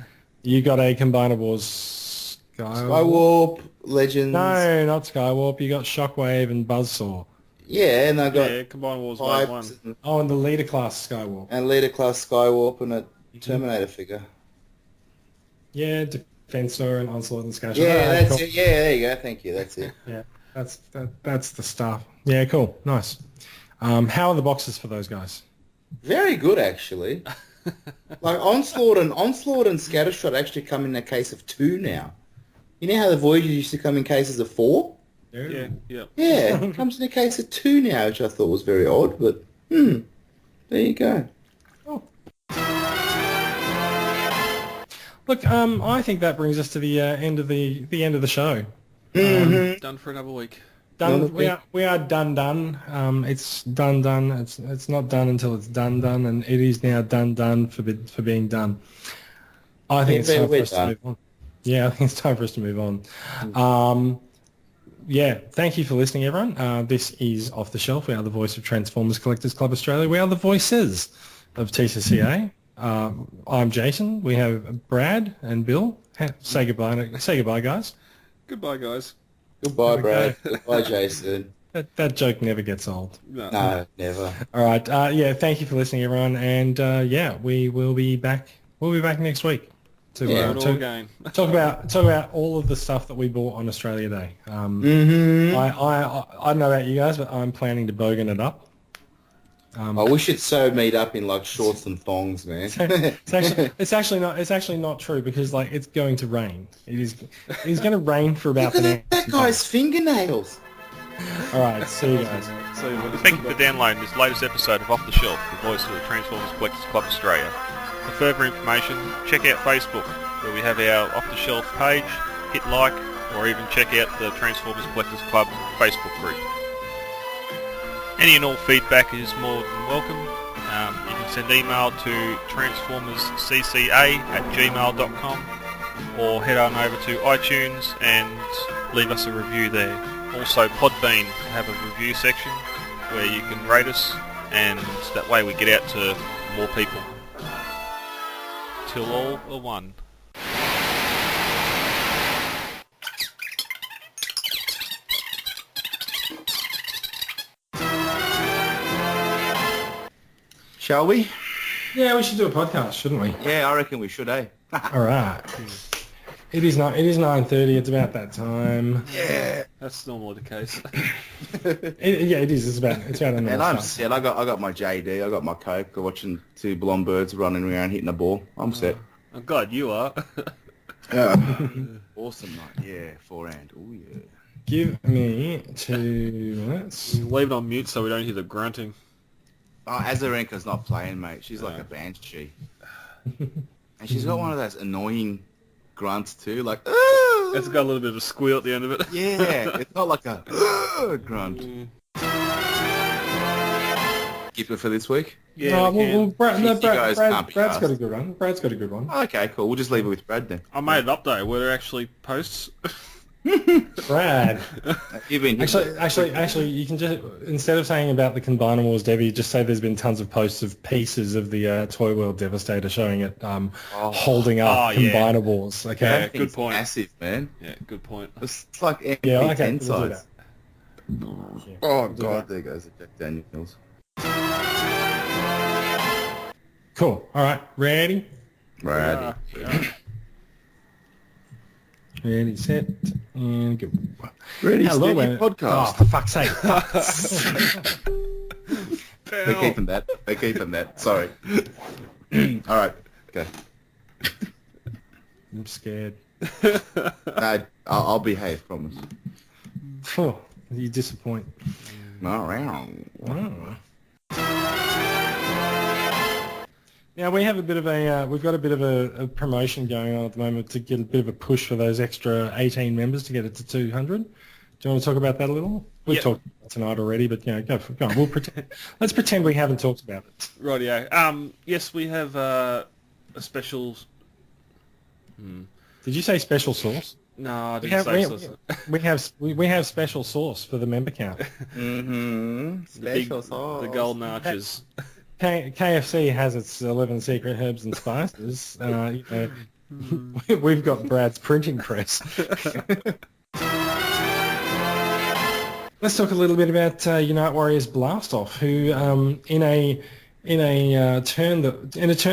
[SPEAKER 5] You got a Combiner Wars
[SPEAKER 7] Skywarp, Legends.
[SPEAKER 5] No, not Skywarp. You got Shockwave and Buzzsaw.
[SPEAKER 7] Yeah, and I got
[SPEAKER 6] Combine Wars Wave 1.
[SPEAKER 5] And the leader class Skywarp.
[SPEAKER 7] And leader class Skywarp and a Terminator figure.
[SPEAKER 5] Yeah, Defensor and Onslaught and Scash.
[SPEAKER 7] Yeah, that's it. Yeah, there you go. Thank you. That's it.
[SPEAKER 5] Yeah, that's the stuff. Yeah, cool. Nice. How are the boxes for those guys?
[SPEAKER 7] Very good, actually. Like Onslaught and Scattershot actually come in a case of 2 now. You know how the Voyagers used to come in cases of 4?
[SPEAKER 6] Yeah.
[SPEAKER 7] Yeah, it comes in a case of 2 now, which I thought was very odd, but there you go.
[SPEAKER 5] Oh. Look, I think that brings us to the end of the show.
[SPEAKER 6] Done for another week.
[SPEAKER 5] Done. We are done. It's done. It's not done until it's done, and it is now done for being done. I think it's time for us to move on. Yeah, I think it's time for us to move on. Yeah, thank you for listening, everyone. This is Off the Shelf. We are the voice of Transformers Collectors Club Australia. We are the voices of TCCA. I'm Jason. We have Brad and Bill. Say goodbye. Say goodbye, guys.
[SPEAKER 6] Goodbye, guys.
[SPEAKER 7] Goodbye, Brad. Goodbye, Jason.
[SPEAKER 5] That joke never gets old.
[SPEAKER 7] No, never.
[SPEAKER 5] All right. Yeah. Thank you for listening, everyone. And yeah, we will be back. We'll be back next week to talk about all of the stuff that we bought on Australia Day. I don't know about you guys, but I'm planning to bogan it up.
[SPEAKER 7] We should so meet up in like shorts and thongs, man.
[SPEAKER 5] It's actually not true because like it's going to rain. It's going to rain for about
[SPEAKER 7] Look at that guy's fingernails.
[SPEAKER 5] All right, see you guys.
[SPEAKER 6] Thank you for downloading this latest episode of Off the Shelf, the voice of the Transformers Collectors Club Australia. For further information, check out Facebook, where we have our Off the Shelf page, hit like, or even check out the Transformers Collectors Club Facebook group. Any and all feedback is more than welcome. You can send email to transformerscca@gmail.com or head on over to iTunes and leave us a review there. Also Podbean have a review section where you can rate us, and that way we get out to more people. Till all are one.
[SPEAKER 7] Shall we?
[SPEAKER 5] Yeah, we should do a podcast, shouldn't we?
[SPEAKER 7] Yeah, I reckon we should, eh?
[SPEAKER 5] All right. It is 9:30. It's about that time.
[SPEAKER 7] Yeah.
[SPEAKER 6] That's normally the case.
[SPEAKER 5] It is. It's about an
[SPEAKER 7] And I'm set. I got my JD. I got my Coke. I'm watching two blonde birds running around hitting a ball. I'm set.
[SPEAKER 6] I'm glad you are.
[SPEAKER 7] Awesome night. Yeah, forehand. Oh yeah.
[SPEAKER 5] Give me 2 minutes.
[SPEAKER 6] Leave it on mute so we don't hear the grunting.
[SPEAKER 7] Oh, Azarenka's not playing, mate. She's like a banshee. And she's got one of those annoying grunts too, like,
[SPEAKER 6] It's got a little bit of a squeal at the end of it.
[SPEAKER 7] Yeah, it's not like a grunt. Keep it for this week?
[SPEAKER 6] Yeah,
[SPEAKER 5] Brad's
[SPEAKER 7] can't be
[SPEAKER 5] got a
[SPEAKER 7] asked.
[SPEAKER 5] good one. Brad's got a good one.
[SPEAKER 7] Okay, cool. We'll just leave it with Brad then.
[SPEAKER 6] I made it up though. Were there actually posts?
[SPEAKER 5] Brad.
[SPEAKER 7] You've been
[SPEAKER 5] Actually, you can just, instead of saying about the Combinimals, Debbie, just say there's been tons of posts of pieces of the Toy World Devastator showing it holding up Combinables. Okay.
[SPEAKER 6] Yeah, good point.
[SPEAKER 7] Massive, man.
[SPEAKER 6] Yeah, good point.
[SPEAKER 7] It's like MP10
[SPEAKER 5] okay, we'll do
[SPEAKER 7] size.
[SPEAKER 5] that.
[SPEAKER 7] Oh god, there goes the Jack Daniels.
[SPEAKER 5] Cool. All right. Ready?
[SPEAKER 7] Brad.
[SPEAKER 5] Ready, set, and go.
[SPEAKER 7] Ready,
[SPEAKER 5] Hello,
[SPEAKER 7] steady, podcast.
[SPEAKER 5] Oh, for fuck's sake.
[SPEAKER 7] We're keeping that. We're keeping that. Sorry. All right. Okay.
[SPEAKER 5] I'm scared.
[SPEAKER 7] I'll behave, promise.
[SPEAKER 5] Oh, you disappoint.
[SPEAKER 7] Oh.
[SPEAKER 5] Now we have we've got a bit of a promotion going on at the moment to get a bit of a push for those extra 18 members to get it to 200. Do you want to talk about that a little? We've talked about it tonight already, but go on. We'll pretend. Let's pretend we haven't talked about it.
[SPEAKER 6] Rightio. Yes, we have a special.
[SPEAKER 5] Did you say special sauce?
[SPEAKER 6] No, I didn't say sauce.
[SPEAKER 5] We have special sauce for the member count.
[SPEAKER 7] Special sauce.
[SPEAKER 6] The golden arches.
[SPEAKER 5] KFC has its 11 secret herbs and spices. We've got Brad's printing press. Let's talk a little bit about Unite Warriors Blastoff, who in a turn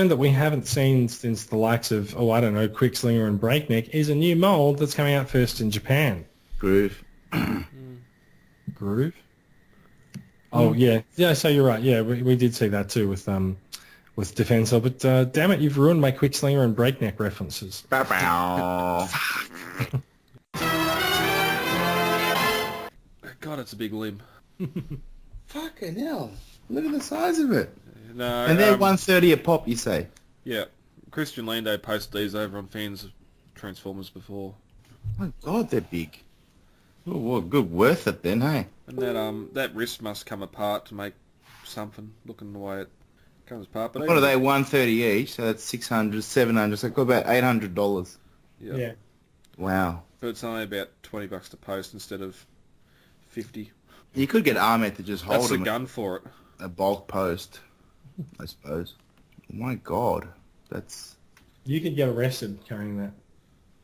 [SPEAKER 5] that we haven't seen since the likes of Quickslinger and Breakneck, is a new mold that's coming out first in Japan.
[SPEAKER 7] Groove.
[SPEAKER 5] Groove. Oh yeah. So you're right. Yeah, we did see that too with Defensor, but damn it, you've ruined my Quickslinger and Breakneck references.
[SPEAKER 6] God, it's a big limb.
[SPEAKER 7] Fucking hell! Look at the size of it.
[SPEAKER 6] No,
[SPEAKER 7] and they're 130 a pop, you say?
[SPEAKER 6] Yeah. Christian Lando posted these over on Fans of Transformers before.
[SPEAKER 7] My God, they're big. Oh, well, good, worth it then, hey?
[SPEAKER 6] And that wrist must come apart to make something, looking the way it comes apart. But
[SPEAKER 7] what are they, 130 each? So that's 600, 700, so about $800.
[SPEAKER 5] Yeah.
[SPEAKER 7] Wow.
[SPEAKER 6] But it's only about $20 to post instead of 50.
[SPEAKER 7] You could get Ahmed to just hold
[SPEAKER 6] That's
[SPEAKER 7] them.
[SPEAKER 6] the gun for it.
[SPEAKER 7] A bulk post, I suppose. My God, that's...
[SPEAKER 5] You could get arrested carrying that.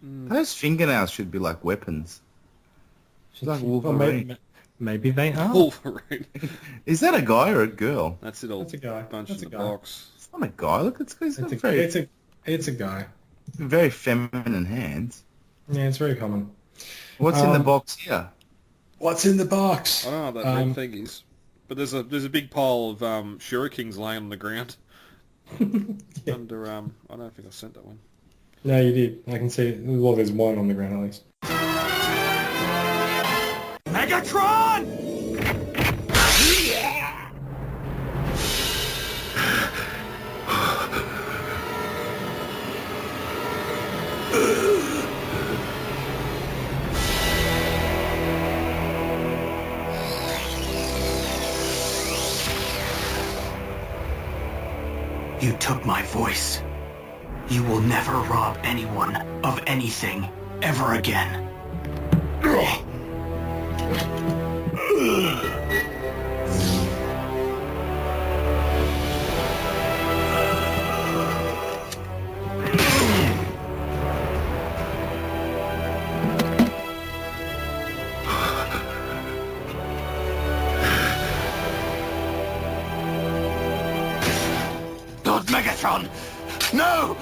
[SPEAKER 7] Those fingernails should be like weapons. She's like Wolverine.
[SPEAKER 5] Well, maybe they are.
[SPEAKER 6] Wolverine.
[SPEAKER 7] Is that a guy or a girl?
[SPEAKER 6] That's it all.
[SPEAKER 5] That's a guy.
[SPEAKER 6] Bunch
[SPEAKER 5] That's
[SPEAKER 6] in
[SPEAKER 5] a
[SPEAKER 6] the
[SPEAKER 5] guy.
[SPEAKER 6] box.
[SPEAKER 7] It's not a guy. Look, it's
[SPEAKER 5] It's a guy.
[SPEAKER 7] very feminine hands.
[SPEAKER 5] Yeah, it's very common.
[SPEAKER 7] What's in the box here?
[SPEAKER 5] What's in the box?
[SPEAKER 6] I don't know what that red thing is. But there's a big pile of shurikens laying on the ground.
[SPEAKER 5] Yeah.
[SPEAKER 6] Under I don't think I sent that one.
[SPEAKER 5] No, you did. I can see. Well, there's one on the ground at least.
[SPEAKER 1] Megatron!
[SPEAKER 8] You took my voice. You will never rob anyone of anything ever again. Not Megatron! No!